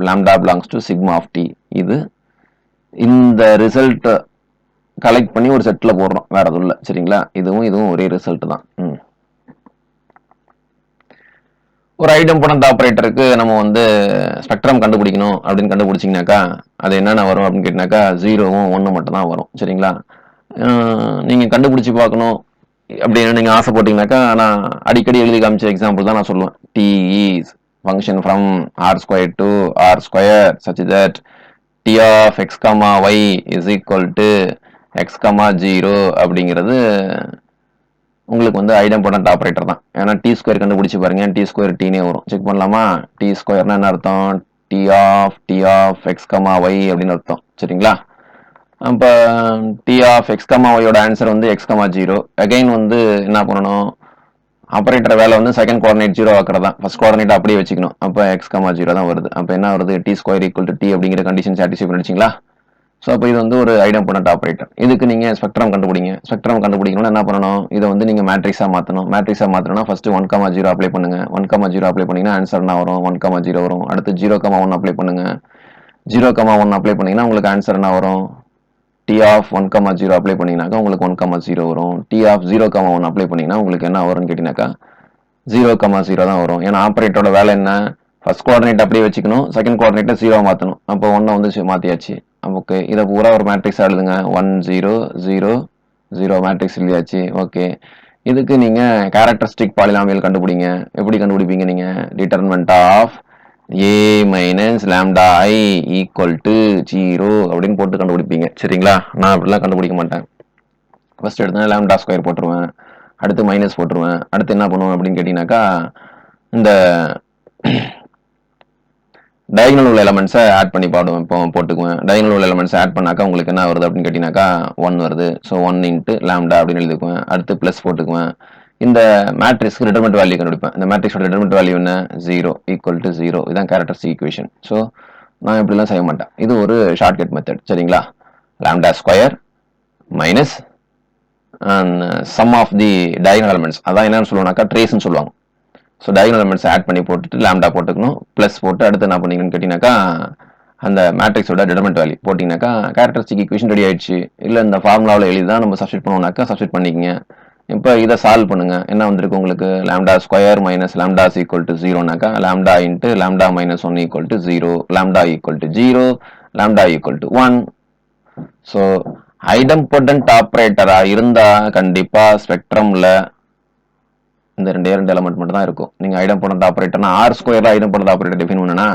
lambda belongs to sigma of t. இது இந்த result collect பண்ணி ஒரு செட்ல போடுறோம், வேற எதுவும் இல்லை. சரிங்களா? இதுவும் ஒரே ரிசல்ட் தான். ஒரு ஐடெம்பொடன்ட் ஆப்ரேட்டருக்கு நம்ம வந்து ஸ்பெக்ட்ரம் கண்டுபிடிக்கணும் அப்படின்னு கண்டுபிடிச்சிங்கனாக்கா அது என்னென்ன வரும் அப்படின்னு கேட்டினாக்கா 0வும் 1 மட்டும் தான் வரும். சரிங்களா? நீங்கள் கண்டுபிடிச்சி பார்க்கணும் அப்படின்னு நீங்கள் ஆசைப்பட்டீங்கன்னாக்கா நான் அடிக்கடி எழுதி காமிச்ச எக்ஸாம்பிள் தான் நான் சொல்லுவேன். T is function from R square to R square such that T of X comma Y is equal to X comma 0 அப்படிங்கிறது உங்களுக்கு வந்து ஐடெம்பொடன்ட் ஆப்ரேட்டர் தான். ஏன்னா டி ஸ்கொயர் கண்டுபிடிச்சி பாருங்க, டி ஸ்கொயர் டீனே வரும். செக் பண்ணலாமா? டி ஸ்கொயர்னா என்ன அர்த்தம்? T of X comma Y அப்படின்னு அர்த்தம். சரிங்களா? அப்போ டி ஆஃப் எக்ஸ் கமா ஒய்யோட ஆன்சர் வந்து எக்ஸ் கமா 0. அகைன் வந்து என்ன பண்ணணும்? ஆப்ரேட்டர் வேலை வந்து செகண்ட் கோஆர்டினேட் 0 ஆக்குறதா. ஃபர்ஸ்ட் கோஆர்டினேட் அப்படியே வச்சுக்கணும். அப்போ எக்ஸ் கமா 0 தான் வருது. அப்போ என்ன வருது? T square equal to T அப்படிங்கிற கண்டிஷன் சாட்டிஸ்ஃபை பண்ணிச்சிங்களா? ஸோ அப்போ இது வந்து ஒரு ஐடெம்பொடன்ட் ஆப்ரேட்டர். இதுக்கு நீங்கள் ஸ்பெக்ட்ரம் கண்டுபிடிங்க. ஸ்பெக்ட்ரம் கண்டுபிடிக்கணும்னா என்ன பண்ணணும்? இதை வந்து நீங்கள் மேட்ரிக்ஸாக மாற்றணும். மேட்ரிக்ஸாக மாற்றணும்னா ஃபர்ஸ்ட் 1,0 அப்ளை பண்ணுங்க. 1,0 அப்ளை பண்ணிங்கன்னா ஆன்சர் என்ன வரும்? 1,0 வரும். அடுத்து 0,1 அப்ளை பண்ணுங்க. 0,1 அப்ளை பண்ணிங்கன்னா உங்களுக்கு ஆன்சர் என்ன வரும்? டி ஆஃப் 1,0 அப்ளை பண்ணிங்கனாக்கா உங்களுக்கு 1,0 வரும். டி ஆஃப் 0,1 அப்ளை பண்ணிங்கன்னா உங்களுக்கு என்ன வரும்னு கேட்டிங்கனாக்கா 0,0 தான் வரும். ஏன்னா ஆப்ரேட்டரோட வேலை என்ன? ஃபர்ஸ்ட் கோஆர்டினேட் அப்படியே வச்சுக்கணும், செகண்ட் கோஆர்டினேட்டை 0 மாற்றணும். அப்போ 1 வந்து மாற்றியாச்சு. ஓகே, இதை பூரா ஒரு மேட்ரிக்ஸ் எழுதுங்க. 1 0 0 0 மேட்ரிக்ஸ் எழுதியாச்சு. ஓகே, இதுக்கு நீங்கள் கேரக்டரிஸ்டிக் பாலினாமியல் கண்டுபிடிங்க. எப்படி கண்டுபிடிப்பீங்க? நீங்கள் determinant of a minus lambda i equal to 0 அப்படின்னு போட்டு கண்டுபிடிப்பீங்க. சரிங்களா? நான் அப்படிலாம் கண்டுபிடிக்க மாட்டேன். ஃபர்ஸ்ட் எடுத்தா லாம்டா ஸ்கொயர் போட்டுருவேன், அடுத்து மைனஸ் போட்டுருவேன். அடுத்து என்ன பண்ணுவேன் அப்படின்னு கேட்டிங்கனாக்கா இந்த டயகனல் உள்ள எலமெண்ட்ஸை ஆட் பண்ணி போட்டுக்குவேன். டயகனல் உள்ள எலமெண்ட்ஸை ஆட் பண்ணாக்கா உங்களுக்கு என்ன வருது அப்படின்னு கேட்டிங்கனாக்கா 1 வருது. ஸோ 1 இன்ட்டு லாம்டா அப்படின்னு எழுதிக்குவேன். அடுத்து ப்ளஸ் போட்டுக்குவேன். இந்த மேட்ரிக்ஸ்க்கு டிட்டர்மினன்ட் வேல்யூ கண்டுபிடிப்பேன். இந்த மேட்ரிக்ஸோட டிட்டர்மினன்ட் வேல்யூ என்ன? 0 ஈக்குவல் டு 0. இதான் கேரக்டரிஸ்டிக் ஈக்குவேஷன். ஸோ நான் இப்படிலாம் செய்ய மாட்டேன். இது ஒரு ஷார்ட்கட் மெத்தட். சரிங்களா? Lambda square minus sum of the diagonal elements, அதான் என்னன்னு சொல்லுவாங்கனாக்கா ட்ரேஸ்ன்னு சொல்லுவாங்க. ஸோ டயகனல் எலமெண்ட்ஸ் ஆட் பண்ணி போட்டுட்டு லாம்டா போட்டுக்கணும், ப்ளஸ் போட்டு அடுத்து என்ன பண்ணீங்கன்னு கேட்டிங்கனாக்கா அந்த மேட்ரிக்ஸோட டிட்டர்மினன்ட் வேல்யூ போட்டிங்கனாக்கா கேரக்டரிஸ்டிக் ஈக்குவேஷன் ரெடி ஆயிடுச்சு. இல்லை இந்த ஃபார்முலாவில் எழுதி தான் நம்ம சப்ஸ்டிட் பண்ணுவோம்னாக்கா சப்ஸ்டிட் பண்ணிக்கங்க. இப்போ இதை சால்வ் பண்ணுங்க. என்ன வந்திருக்கு உங்களுக்கு? Lambda square minus lambda equal to 0னாக்கா lambda into lambda minus 1 equal to 0, lambda equal to 0, lambda equal to 1. So idempotent ஆப்ரேட்டரா இருந்தா கண்டிப்பா ஸ்பெக்ட்ரம்ல இந்த ரெண்டு எலமெண்ட் மட்டும் தான் இருக்கும். நீங்க ஐடெம்பொடன்ட் ஆப்ரேட்டர்னா ஆர் ஸ்கொயர்ல ஐடெம்பொடன்ட் ஆப்ரேட்டர் டிஃபைன் பண்ணனா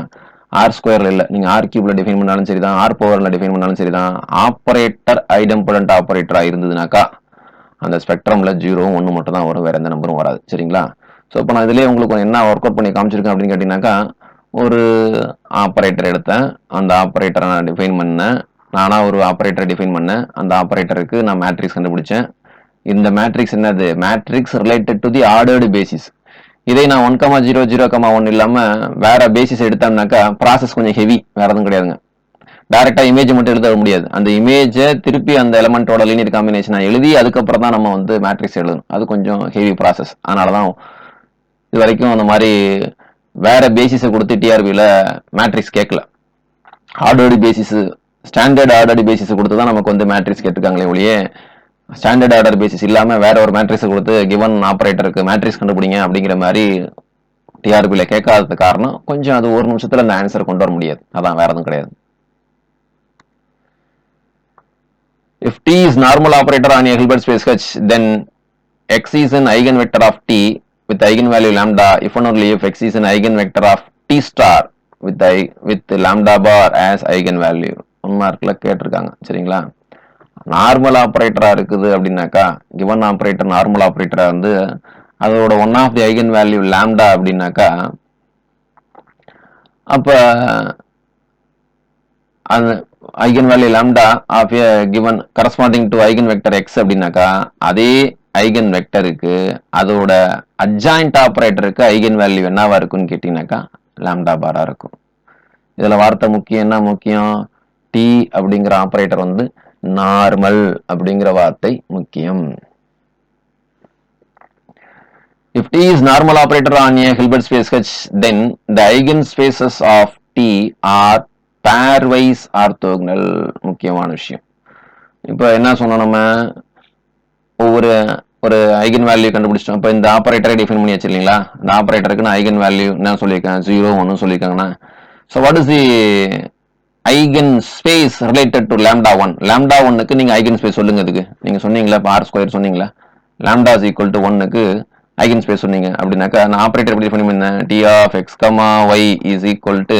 ஆர் ஸ்கொயர்ல இல்ல, நீங்க ஆர் கியூப்ல டிஃபைன் பண்ணாலும் சரிதான், ஆர் பவர்ல டிஃபைன் பண்ணாலும் சரிதான், ஆப்ரேட்டர் ஐடெம்பொடன்ட் ஆப்ரேட்டரா இருந்ததுனாக்கா அந்த ஸ்பெக்ட்ரம்ல 0வும் 1 மட்டும் தான் வரும், வேற எந்த நம்பரும் வராது. சரிங்களா? ஸோ இப்போ நான் இதுலேயே உங்களுக்கு என்ன ஒர்க் அவுட் பண்ணி காமிச்சிருக்கேன் அப்படின்னு கேட்டீங்கன்னாக்கா ஒரு ஆப்ரேட்டர் எடுத்தேன், அந்த ஆப்ரேட்டரை நான் டிஃபைன் பண்ணேன், நானா ஒரு ஆப்ரேட்டரை டிஃபைன் பண்ணேன், அந்த ஆப்ரேட்டருக்கு நான் மேட்ரிக்ஸ் கண்டுபிடிச்சேன். இந்த மேட்ரிக்ஸ் என்னது? Matrix related to the ordered basis. இதே நான் 1,0 0,1 இல்லாம வேற பேசிஸ் எடுத்தோம்னாக்கா ப்ராசஸ் கொஞ்சம் ஹெவி, வேற எதுவும் கிடையாதுங்க. டைரக்டா இமேஜ் மட்டும் எழுத முடியாது. அந்த இமேஜை திருப்பி அந்த எலமெண்டோட லீனியர் காம்பினேஷனை எழுதி அதுக்கப்புறம் தான் நம்ம வந்து மேட்ரிக்ஸ் எழுதணும். அது கொஞ்சம் ஹெவி ப்ராசஸ். அதனாலதான் இது வரைக்கும் அந்த மாதிரி வேற பேசிஸை கொடுத்து டிஆர்பியில மேட்ரிக்ஸ் கேட்கல. Ordered basis, standard ordered basis கொடுத்து தான் நமக்கு வந்து மேட்ரிக்ஸ் கேட்டிருக்காங்களே ஒழிய ஸ்டாண்டர்ட் ஆர்டர் பேசிஸ் இல்லாம வேற ஒரு மேட்ரிக்ஸை கொடுத்து கிவன் ஆப்ரேட்டருக்கு மேட்ரிக்ஸ் கண்டுபிடிங்க அப்படிங்கிற மாதிரி டிஆர்பியில் கேட்காதது காரணம் கொஞ்சம் அது ஒரு நிமிஷத்தில் அந்த ஆன்சர் கொண்டு வர முடியாது, அதான் வேற எதுவும் கிடையாது. If T is normal operator on a Hilbert space H, then X is an eigenvector of T with eigenvalue lambda if and only if X is an eigenvector of T star with lambda bar as eigenvalue. 1 மார்க்ல கேட்டிருக்காங்க. சரிங்களா? Normal ஆப்ரேட்டரா இருக்குது அப்படின்னாக்கா, given operator normal ஆப்ரேட்டரா வந்து அதோட one of the eigen value lambda அப்படின்னாக்கா, அப்ப அந்த eigen value lambda of A given corresponding to eigen vector X அப்படின்னாக்கா, அதே ஐகன் வெக்டருக்கு அதோட அட்ஜாயிண்ட் ஆப்ரேட்டருக்கு ஐகன் வேல்யூ என்னவா இருக்குன்னு கேட்டீங்கன்னாக்கா லாம்டா பாரா இருக்கும். இதுல வார்த்தை முக்கியம், என்ன முக்கியம்? டி அப்படிங்கிற ஆப்ரேட்டர் வந்து நார்மல் அப்படிங்கிற வார்த்தை முக்கியம். If T is normal operator on a Hilbert space H, then the eigenspaces of T are pairwise orthogonal. முக்கியமான விஷயம். இப்போ என்ன சொன்னோம், நம்ம ஒரு ஐகன் வேல்யூ கண்டுபிடிச்சிட்டோம். இப்போ இந்த ஆப்ரேட்டரை டிஃபைன் பண்ணி வச்சிருக்கீங்களா? இந்த ஆப்ரேட்டருக்கு நான் ஐகன் வேல்யூ என்ன சொல்லியிருக்கேன்? 0 1 சொல்லியிருக்காங்கன்னா, so what is the eigen space related to lambda 1? Lambda 1க்கு நீங்க ஐகன் ஸ்பேஸ் சொல்லுங்க. இதுக்கு நீங்க சொன்னீங்களா, ஆர் ஸ்கொயர் சொன்னீங்களா? லாம்டா இஸ் ஈக்குவல் டு 1க்கு ஐகன் ஸ்பேஸ் சொன்னீங்க அப்படின்னாக்கா, நான் ஆப்ரேட்டர் எப்படி டிஃபைன் பண்ணேன்? T of X comma Y is equal to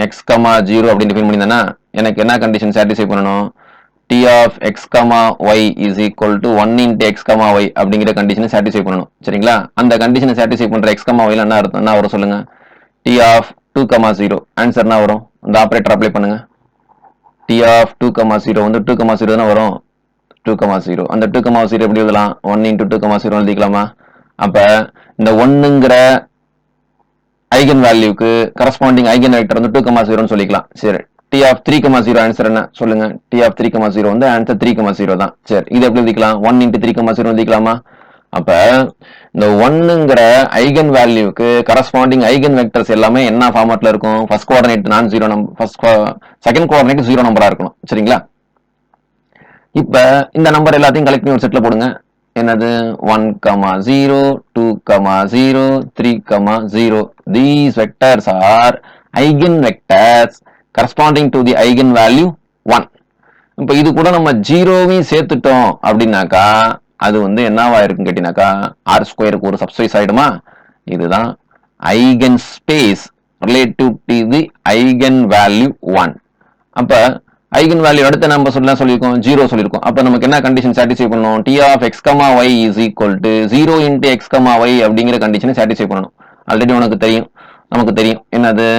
X comma 0 அப்படின்னு டிஃபைன் பண்ணியிருந்தேன்னா, எனக்கு என்ன கண்டிஷன் சாட்டிஸ்ஃபை பண்ணணும்? T of X comma Y is equal to 1 into X comma Y அப்படிங்கிற கண்டிஷனை சாட்டிஸ்ஃபை பண்ணணும். சரிங்களா? அந்த கண்டிஷனை சாட்டிஸ்ஃபை பண்ற எக்ஸ் கமா ஒய்ல என்ன அர்த்தம், என்ன வரும் சொல்லுங்க? டி ஆஃப் 2 கமா 0 ஆன்சர் என்ன வரும்? இந்த ஆப்ரேட்டர் அப்ளை பண்ணுங்க. டி ஆஃப் 2 கமா 0 வந்து 2 கமா 0 தான் வரும். 2 கமா 0 அந்த 2 கமா 0 எப்படி எழுதலாம்? 1 இன்ட்டு 2 கமா 0 எழுதிக்கலாமா? அப்ப இந்த 1ங்கிற ஐகன் வேல்யூக்கு கரஸ்பாண்டிங் ஐகன் வெக்டர் வந்து 2 கமா 0 சொல்லிக்கலாம். சரி, டி ஆஃப் 3 கமா 0 ஆன்சர் என்ன சொல்லுங்க? டி ஆஃப் 3 கமா 0 வந்து ஆன்சர் 3 கமா 0 தான். சரி, இது எப்படி எழுதிக்கலாம்? 1 இன்ட்டு 3 கமா 0 எழுதிக்கலாமா? அப்ப இந்த 1ங்கிற ஐகன் வேல்யூக்கு கரஸ்பாண்டிங் ஐகன் வெக்டர்ஸ் எல்லாமே என்ன ஃபார்மட்ல இருக்கும்? ஃபர்ஸ்ட் கோஆர்டினேட் நான் 0 நம்பர், செகண்ட் கோஆர்டினேட் 0 நம்பரா இருக்கணும். சரிங்களா? இப்ப இந்த நம்பர் எல்லாத்தையும் கலெக்ட் பண்ணி ஒரு செட்ல போடுங்க. என்னது? 1 comma 0 2 comma 0 3 comma 0. These vectors are eigenvectors corresponding to the eigenvalue 1. இப்ப இது கூட நம்ம 0வையும் சேர்த்துட்டோம் அப்படின்னாக்கா அது வந்து என்னவா இருக்குன்னு கேட்டீங்கன்னாக்கா ஆர் ஸ்கொயருக்கு ஒரு சப்ஸ்பேஸ் ஆயிடுமா? இதுதான் eigen space relative to the eigen value 1. அப்ப ஐகன் வேல்யூ அடுத்த நம்ம சொல்லியிருக்கோம் 0 சொல்லியிருக்கோம். அப்ப நமக்கு என்ன கண்டிஷன் சாட்டிஸ்ஃபை பண்ணணும்? T of X comma Y is equal to 0 into X comma Y அப்படிங்கிற கண்டிஷனை சாட்டிஸ்ஃபை பண்ணணும். ஆல்ரெடி உனக்கு தெரியும், நமக்கு தெரியும் என்னது?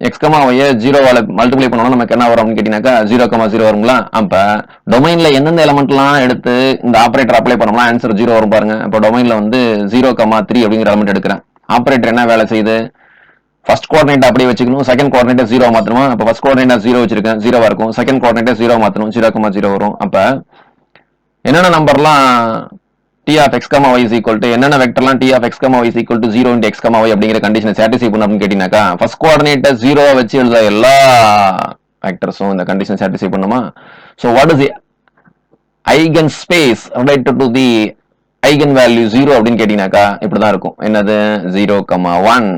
எக்ஸ் கமா ஒய்யை 0வால மல்டிப்ளை பண்ணணும் நமக்கு என்ன வரும் அப்படின்னு கேட்டீங்கன்னாக்கா 0 கமா 0 வருங்களா? அப்ப டொமைன்ல எந்தெந்த எலமெண்ட்லாம் எடுத்து இந்த ஆப்ரேட்டர் அப்ளை பண்ணோம்னா ஆன்சர் 0 வரும் பாருங்க. அப்ப டொமைன்ல வந்து 0 கமா 3 அப்படிங்கிற எலமெண்ட் எடுக்கிறேன். ஆப்ரேட்டர் என்ன வேலை செய்யுது? ஃபர்ஸ்ட் கோஆர்டினேட் அப்படியே வச்சுக்கணும், செகண்ட் கோஆர்டினேட் 0 மாத்தணுமா? அப்ப ஃபர்ஸ்ட் கோஆர்டினேட் 0 வச்சிருக்கேன், 0வா இருக்கும். செகண்ட் கோஆர்டினேட் 0 மாத்தணும், 0,0 வரும். அப்ப என்னென்ன நம்பர்லாம் T of X comma Y is equal to என்னென்ன வெக்டர்லாம் T of X comma Y is equal to 0 into X comma Y அப்படிங்கிற கண்டிஷனை சாட்டிஸ்ஃபை பண்ணணும் அப்படின்னு கேட்டீங்கன்னாக்கா ஃபர்ஸ்ட் கோஆர்டினேட் 0 வச்சு எழுத எல்லா வெக்டர்ஸும் இந்த கண்டிஷனை சாட்டிஸ்ஃபை பண்ணுமா? So what is the eigen space related to the eigen value 0 அப்படின்னு கேட்டீங்கன்னாக்கா இப்படிதான் இருக்கும். என்னது? 0,1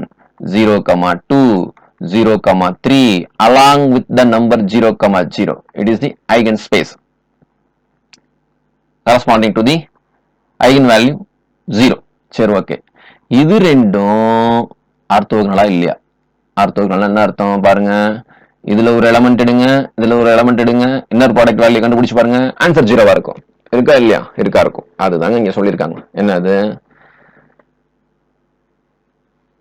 0,2 0,3 along with the number 0,0. It is the eigenspace corresponding to the eigenvalue 0. சரி, ஓகே. இது ரெண்டும் ஆர்த்தோகனலா இல்லையா? ஆர்த்தோகனலா என்ன அர்த்தம் பாருங்க. இதுல ஒரு எலமெண்ட் எடுங்க, இதுல ஒரு எலமெண்ட் எடுங்க, இன்னர் ப்ராடக்ட் வேல்யூ கண்டுபிடிச்சு பாருங்க, ஆன்சர் 0வா இருக்கும். இருக்கா இல்லையா? இருக்கா இருக்கும். அதுதாங்க இங்க சொல்லியிருக்காங்க. என்னது?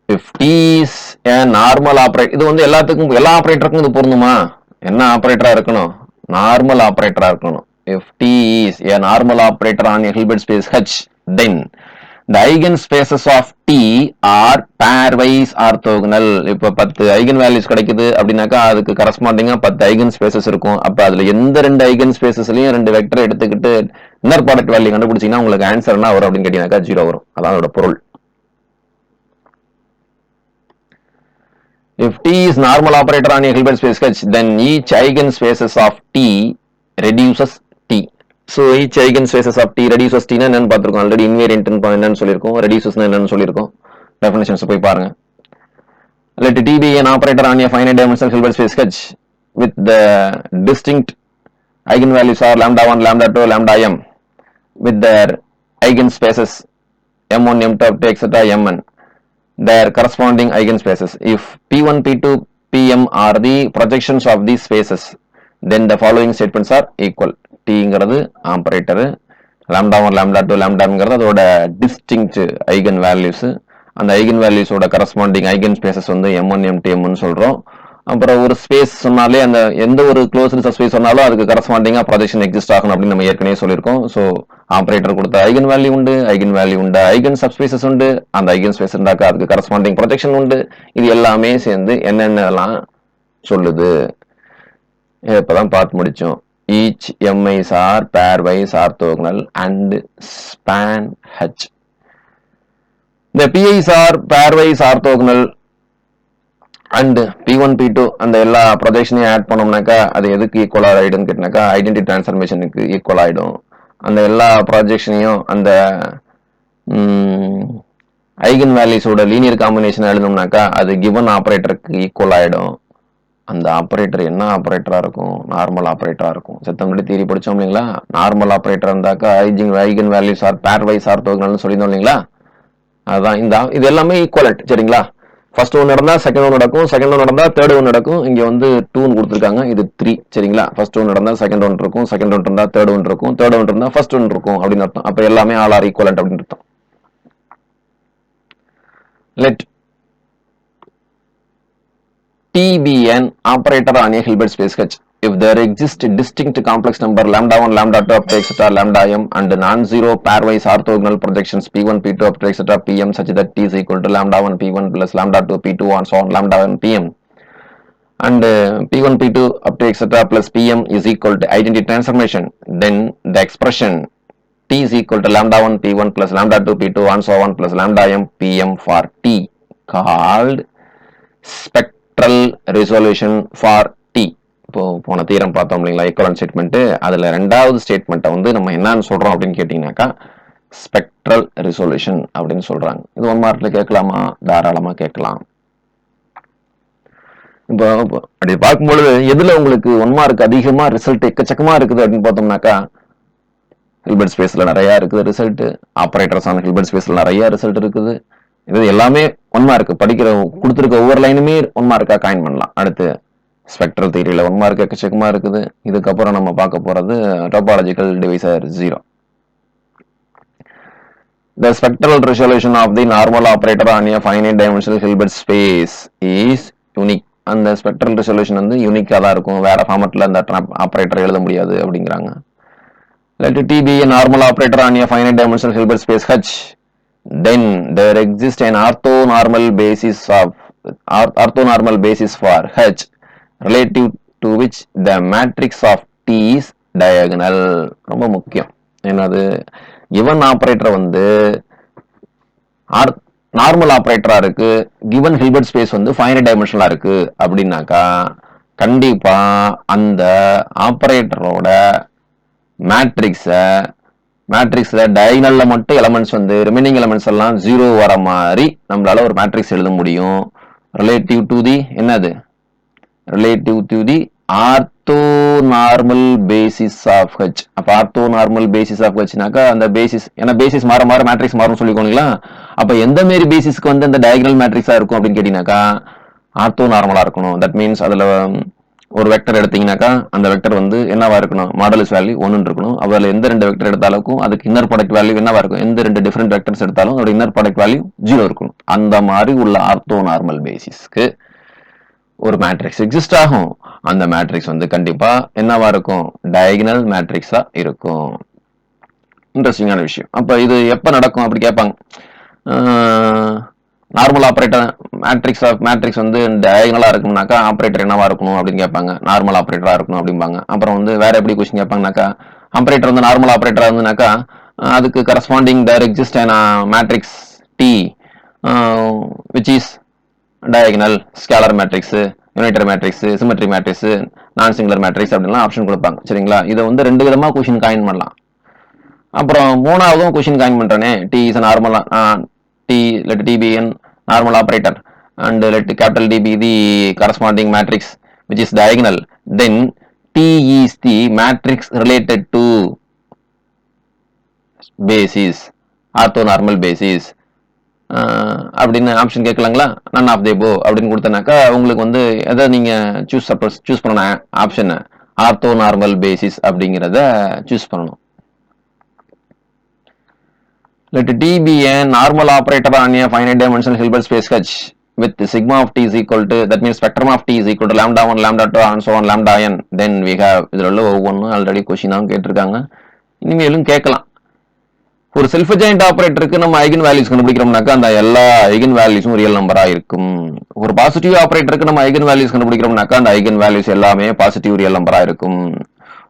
If T is a normal operator, இது வந்து எல்லாத்துக்கும் எல்லா ஆபரேட்டருக்கும் இது பொருந்துமா? என்ன ஆபரேட்டரா இருக்கணும்? நார்மல் ஆபரேட்டரா இருக்கணும். If T is a normal operator on a Hilbert space H, then the eigenspaces of T are pairwise orthogonal. இப்ப 10 ஐகன் வேல்யூஸ் கிடைக்குது அப்படின்னாக்கா அதுக்கு கரஸ்பாண்டிங்கா 10 ஐகன் ஸ்பேசஸ் இருக்கும். அப்ப அதுல எந்த 2 ஐகன் ஸ்பேசஸ்லயும் 2 வெக்டர் எடுத்துக்கிட்டு இன்னர் ப்ராடக்ட் வேல்யூ கண்டுபிடிச்சீங்கன்னா உங்களுக்கு ஆன்சர் என்ன வரும் அப்படின்னு கேட்டீங்கன்னாக்கா 0 வரும். அதான் அதோட பொருள். If T is normal operator on a Hilbert space H, then each eigenspaces of T reduces T. So each eigenspaces of T reduces T னா என்னன்னு பார்த்திருக்கோம். ஆல்ரெடி இன்வேரியன்ட் என்னன்னு சொல்லியிருக்கோம், ரெடியூசஸ் என்னன்னு சொல்லியிருக்கோம். டெஃபினிஷன்ஸ் போய் பாருங்க. Let T be an operator on a finite dimensional Hilbert space H with the distinct eigenvalues are lambda 1, lambda 2, lambda m with their eigenspaces m1, m2 up to etc. mn, their corresponding eigenspaces. If p1, p2, pm are the projections of these spaces, then the following statements are equal. T ங்கிறது ஆம்பரேட்டர், lambda 1, lambda 2, lambda ங்கிறது அதோட distinct eigenvalues. அந்த eigen வேல்யூஸோட corresponding eigen spaces வந்து m1, m2, mன்னு சொல்றோம். அப்புறம் ஒரு space சொன்னாலே அந்த எந்த ஒரு க்ளோஸ்டு ஸ்பேஸ் சொன்னாலும் அதுக்கு கரஸ்பாண்டிங்கா ப்ரொஜெக்ஷன் எக்ஸிஸ்ட் ஆகணும் அப்படின்னு நம்ம ஏற்கனவே சொல்லியிருக்கோம். ஸோ ஆப்ரேட்டர் கொடுத்த ஐகன் வேல்யூ உண்டு, ஐகன் சப்ஸ்பேசஸ் உண்டு, அந்த ஐகன் ஸ்பேஸ் இருந்தாக்கா அதுக்கு கரஸ்பாண்டிங் ப்ரொஜெக்ஷன் உண்டு. இது எல்லாமே சேர்ந்து என்னென்னலாம் சொல்லுது இப்பதான் பார்த்து முடிச்சோம். Each MIs are pairwise orthogonal and span H. The PIs are pairwise orthogonal and P1, P2 அந்த எல்லா ப்ரொஜெக்ஷனையும் ஆட் பண்ணோம்னாக்கா அது எதுக்கு ஈக்குவல் ஆயிடும்னு கேட்டினாக்கா ஐடென்டிட்டி டிரான்ஸ்ஃபர்மேஷனுக்கு ஈக்குவல் ஆயிடும். அந்த எல்லா ப்ரொஜெக்ஷனையும் அந்த ஐகன் வேல்யூஸோட லீனியர் காம்பினேஷன் எழுதணும்னாக்கா அது கிவன் ஆப்ரேட்டருக்கு ஈக்குவல் ஆயிடும். அந்த ஆப்ரேட்டர் என்ன ஆப்ரேட்டரா இருக்கும்? நார்மல் ஆப்ரேட்டரா இருக்கும். செத்தம்படி தியரி படிச்சோம் இல்லைங்களா? நார்மல் ஆப்ரேட்டர் இருந்தாக்கா ஐகன் வேல்யூஸ் ஆர் பேர்வைஸ் ஆர்த்தோகனல்னு சொல்லியிருந்தோம் இல்லைங்களா? அதான் இந்த இது எல்லாமே ஈக்குவலன்ட். சரிங்களா? ஃபர்ஸ்ட் ஒன் நடந்தா செகண்ட் ஒன் நடக்கும், செகண்ட் ஒன் நடந்தா தேர்ட் ஒன் நடக்கும். இங்க வந்து 2 கொடுத்துருக்காங்க, இது 3. சரிங்களா? ஃபர்ஸ்ட் ஒன் நடந்தா செகண்ட் ஒன் இருக்கும், செகண்ட் ஒன் இருந்தா தேர்ட் ஒன் இருக்கும், தேர்ட் ஒன் இருந்தா ஃபர்ஸ்ட் ஒன் இருக்கும் அப்படின்னு அர்த்தம். அப்ப எல்லாமே ஆல் ஆர் ஈக்குவலன்ட் அப்படின்னு அர்த்தம். Let T be an operator on a Hilbert space H if there exists a distinct complex number lambda 1, lambda 2 up to etc. lambda m and non-zero pairwise orthogonal projections p1, p2 up to etc. pm such that T is equal to lambda 1 p1 plus lambda 2 p2 and so on lambda 1 pm and p1, p2 up to etc. plus pm is equal to identity transformation, then the expression T is equal to lambda 1 p1 plus lambda 2 p2 and so on plus lambda m pm for T called spectral resolution for T. இப்போ போன தீரம் பார்த்தோம் இல்லைங்களா equivalent statement, அதுல ரெண்டாவது ஸ்டேட்மெண்ட்டை வந்து நம்ம என்னன்னு சொல்றோம் அப்படின்னு கேட்டீங்கன்னாக்கா ஸ்பெக்ட்ரல் ரிசொல்யூஷன் அப்படின்னு சொல்றாங்க. இது 1 மார்க்ல கேட்கலாமா? தாராளமா கேட்கலாம். இப்போ அப்படி பார்க்கும்பொழுது எதுல உங்களுக்கு 1 மார்க் அதிகமா ரிசல்ட் எக்கச்சக்கமா இருக்குது அப்படின்னு பார்த்தோம்னாக்கா ஹில்பர்ட் ஸ்பேஸ்ல நிறைய இருக்குது ரிசல்ட், ஆப்ரேட்டர்ஸ் ஆன ஹில்பர்ட் ஸ்பேஸ்ல நிறைய ரிசல்ட் இருக்குது. இது எல்லாமே 1 மார்க் படிக்கிற கொடுத்துருக்க ஒவ்வொரு லைனுமே 1 மார்க்கா காயின் பண்ணலாம். அடுத்து ஸ்பெக்ட்ரல் தியரியில 1 மார்க் எக்கச்சக்கமா இருக்குது. இதுக்கப்புறம் நம்ம பார்க்க போறது topological divisor 0. The spectral resolution of the normal operator on a finite dimensional Hilbert space is unique. அந்த ஸ்பெக்ட்ரல் ரெசல்யூஷன் வந்து யூனிக்கா தான் இருக்கும், வேற ஃபார்மட்ல அந்த ஆப்ரேட்டர் எழுத முடியாது அப்படிங்கிறாங்க. Let T be a normal operator on a finite dimensional Hilbert space H, then there exists an orthonormal basis for H relative to which the matrix of T is diagonal. ரொம்ப முக்கியம். என்னது? given operator வந்து normal ஆப்ரேட்டரா இருக்கு, given Hilbert space வந்து finite dimensional இருக்கு அப்படின்னாக்கா கண்டிப்பா அந்த ஆப்ரேட்டரோட மேட்ரிக்ஸ்ல டயகனல்ல மட்டும் எலமெண்ட்ஸ் வந்து ரிமைனிங் எலமெண்ட்ஸ் எல்லாம் 0 வர மாதிரி நம்மளால ஒரு மேட்ரிக்ஸ் எழுத முடியும். ரிலேட்டிவ் டு தி என்னது? Relative to the orthonormal basis of H. அப்ப ஆர்த்தோனார்மல் பேசிஸ் ஆஃப் Hனாக்கா அந்த பேசிஸ், ஏன்னா பேசிஸ் மாற மாற மேட்ரிக்ஸ் மாறும் சொல்லிக்கோங்களா. அப்ப எந்த மாரி பேசிஸ்க்கு வந்து அந்த டயகனல் மேட்ரிக்ஸா இருக்கும் அப்படின்னு கேட்டீங்கன்னாக்கா ஆர்த்தோனார்மலா இருக்கணும். தட் மீன்ஸ் அதுல ஒரு வெக்டர் எடுத்தீங்கன்னாக்கா அந்த வெக்டர் வந்து என்னவா இருக்கணும்? மாடலஸ் வேல்யூ 1 இருக்கணும். அதுல எந்த 2 வெக்டர் எடுத்தாலும் அதுக்கு இன்னர் ப்ராடக்ட் வேல்யூ என்னவா இருக்கும்? எந்த 2 டிஃபரெண்ட் வெக்டர்ஸ் எடுத்தாலும் அதோட இன்னர் ப்ராடக்ட் வேல்யூ 0 இருக்கணும். அந்த மாதிரி உள்ள ஆர்த்தோனார்மல் பேசிஸ்க்கு ஒரு மேட்ரிக்ஸ் எக்ஸிஸ்ட் ஆகும். அந்த மேட்ரிக்ஸ் வந்து கண்டிப்பா என்னவா இருக்கும்? டயகனல் மேட்ரிக்ஸா இருக்கும். இன்ட்ரெஸ்டிங்கான விஷயம். அப்ப இது எப்ப நடக்கும் அப்படி கேட்பாங்க. நார்மல் ஆப்ரேட்டர் மேட்ரிக்ஸ் வந்து டயகனலா இருக்கணும்னாக்கா ஆப்ரேட்டர் என்னவா இருக்கணும் அப்படின்னு கேட்பாங்க. நார்மல் ஆப்ரேட்டரா இருக்கணும் அப்படிம்பாங்க. அப்புறம் வந்து வேற எப்படி கொஸ்டின் கேட்பாங்கனாக்கா ஆப்ரேட்டர் வந்து நார்மல் ஆப்ரேட்டரா இருந்துனாக்கா அதுக்கு corresponding there exist matrix T which is diagonal, scalar matrix, unitary matrix, symmetry matrix, non singular matrix அப்படின்லாம் ஆப்ஷன் கொடுப்பாங்க. சரிங்களா? இதை வந்து 2 விதமா கொஸ்டின் காயின் பண்ணலாம். அப்புறம் 3ஆவதும் கொஸ்டின் காயின் பண்றேனே, T is a normal T let T be an normal operator, and let capital D be the corresponding matrix which is diagonal, then T is the matrix related to basis, orthonormal basis. அப்படின்னு option கேட்கலாங்களா? None of the above அப்படின்னு கொடுத்தனாக்கா உங்களுக்கு வந்து எதை நீங்க choose பண்ணணும், ஆப்ஷனை ஆர்த்தோ நார்மல் பேசிஸ் அப்படிங்கிறத சூஸ் பண்ணணும். Let T be a normal operator on a finite dimensional Hilbert space H with sigma of T is equal to, that means spectrum of T is equal to lambda 1, lambda 2 and so on lambda n. Then we have, இதில் உள்ள ஒவ்வொன்றும் already கொஸ்டினாகவும் கேட்டிருக்காங்க, இனிமேலும் கேட்கலாம். ஒரு self adjoint ஆபரேட்டருக்கு நம்ம eigen values கண்டுபிடிக்கிறோம்னாக்கா அந்த எல்லா ஐகன் வேல்யூஸும் ரியல் நம்பரா இருக்கும். ஒரு பாசிட்டிவ் ஆபரேட்டருக்கு நம்ம ஐகன் வேல்யூஸ் கண்டுபிடிக்கிறோம்னாக்கா அந்த ஐகன் வேல்யூஸ் எல்லாமே பாசிட்டிவ் ரியல் நம்பரா இருக்கும்.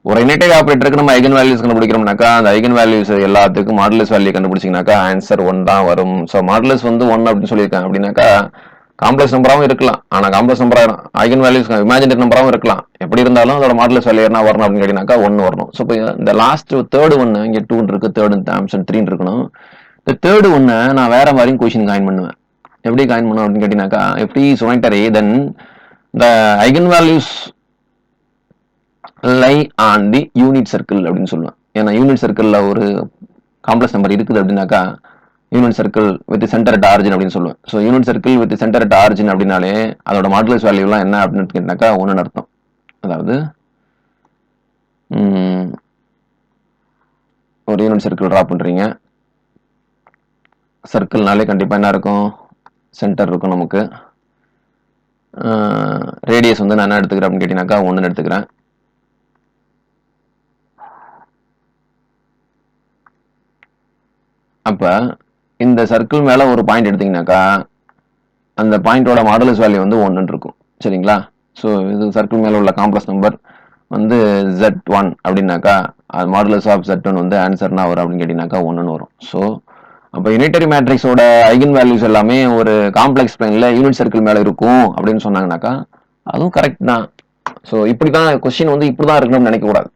ஒரு யுனைடெட் ஆபரேட்டருக்கு நம்ம ஐகன் வேல்யூஸ் கண்டுபிடிக்கிறோம்னாக்கா அந்த ஐகன் வேல்யூஸ் எல்லாத்துக்கும் மாடுலஸ் வேல்யூ கண்டுபிடிச்சிங்கனாக்கா ஆன்சர் 1 தான் வரும். ஸோ மாடுலஸ் வந்து 1 அப்படின்னு சொல்லியிருக்காங்க. அப்படின்னாக்கா காம்ப்ளெக்ஸ் நம்பராகவும் இருக்கலாம், ஆனால் காம்ப்ளெக்ஸ் நம்பரா ஐகன் வேல்யூஸ் இமேஜினரி நம்பராகவும் இருக்கலாம். எப்படி இருந்தாலும் அதோட மாடுலஸ் வேல்யூ என்ன வரணும் அப்படின்னு கேட்டீங்கன்னாக்கா 1 வரணும். ஸோ இப்போ இந்த லாஸ்ட் தேர்டு ஒன்று இங்கே 2 இருக்கு, தேர்டு ஆப்ஷன் 3 இருக்கணும். இந்த தேர்டு ஒன்று நான் வேற மாதிரியும் கொஸ்டின் காயின் பண்ணுவேன். எப்படி காயின் பண்ணுவேன் அப்படின்னு கேட்டீங்கன்னாக்கா, எப்படி unitary then the eigen values lie on the unit circle அப்படின்னு சொல்லுவேன். ஏன்னா யூனிட் சர்க்கிள்ல ஒரு காம்ப்ளெக்ஸ் நம்பர் இருக்குது அப்படின்னாக்கா unit circle with centre at origin அப்படின்னு சொல்லுவேன். So unit circle with centre at origin அப்படின்னாலே அதோட மாடுலஸ் வேல்யூலாம் என்ன அப்படின்னு கேட்டாக்கா 1 அர்த்தம். அதாவது ஒரு யூனிட் சர்க்கிள் ட்ரா பண்றீங்க, சர்க்கிள்னாலே கண்டிப்பா என்ன இருக்கும், சென்டர் இருக்கும். நமக்கு ரேடியஸ் வந்து நான் என்ன எடுத்துக்கிறேன் அப்படின்னு கேட்டீங்கன்னாக்கா 1 எடுத்துக்கிறேன். அப்ப இந்த சர்க்கிள் மேல ஒரு பாயிண்ட் எடுத்தீங்கன்னாக்கா அந்த பாயிண்டோட மாடுலஸ் வேல்யூ வந்து 1 இருக்கும். சரிங்களா? ஸோ இது சர்க்கிள் மேல உள்ள காம்ப்ளெக்ஸ் நம்பர் வந்து Z1 அப்படின்னாக்கா அது மாடுலஸ் ஆஃப் Z1 வந்து ஆன்சர்னா வரும் அப்படின்னு கேட்டீங்கன்னாக்கா 1ன்னு வரும். ஸோ அப்போ யுனிட்டரி மேட்ரிக்ஸோட ஐகன் வேல்யூஸ் எல்லாமே ஒரு காம்ப்ளெக்ஸ் பிளேன்ல யூனிட் சர்க்கிள் மேல இருக்கும் அப்படின்னு சொன்னாங்கன்னாக்கா அதுவும் கரெக்ட் தான். ஸோ இப்படிதான் கொஸ்டின் வந்து இப்படிதான் இருக்கணும்னு நினைக்கக்கூடாது.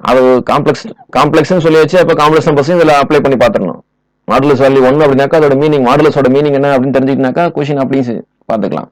அது காம்ப்ளெக்ஸ்னு சொல்லியாச்சு, அப்போ காம்ப்ளெக்ஸ் நம்பர்ஸையும் இதில் அப்ளை பண்ணி பார்த்துக்கணும். மாடுலஸ் வேல்யூ 1 அப்படின்னாக்கா அதோட மீனிங், மாடுலஸோட மீனிங் என்ன அப்படின்னு தெரிஞ்சுக்கினாக்கா கொஸ்டின் அப்படியும் பார்த்துக்கலாம்.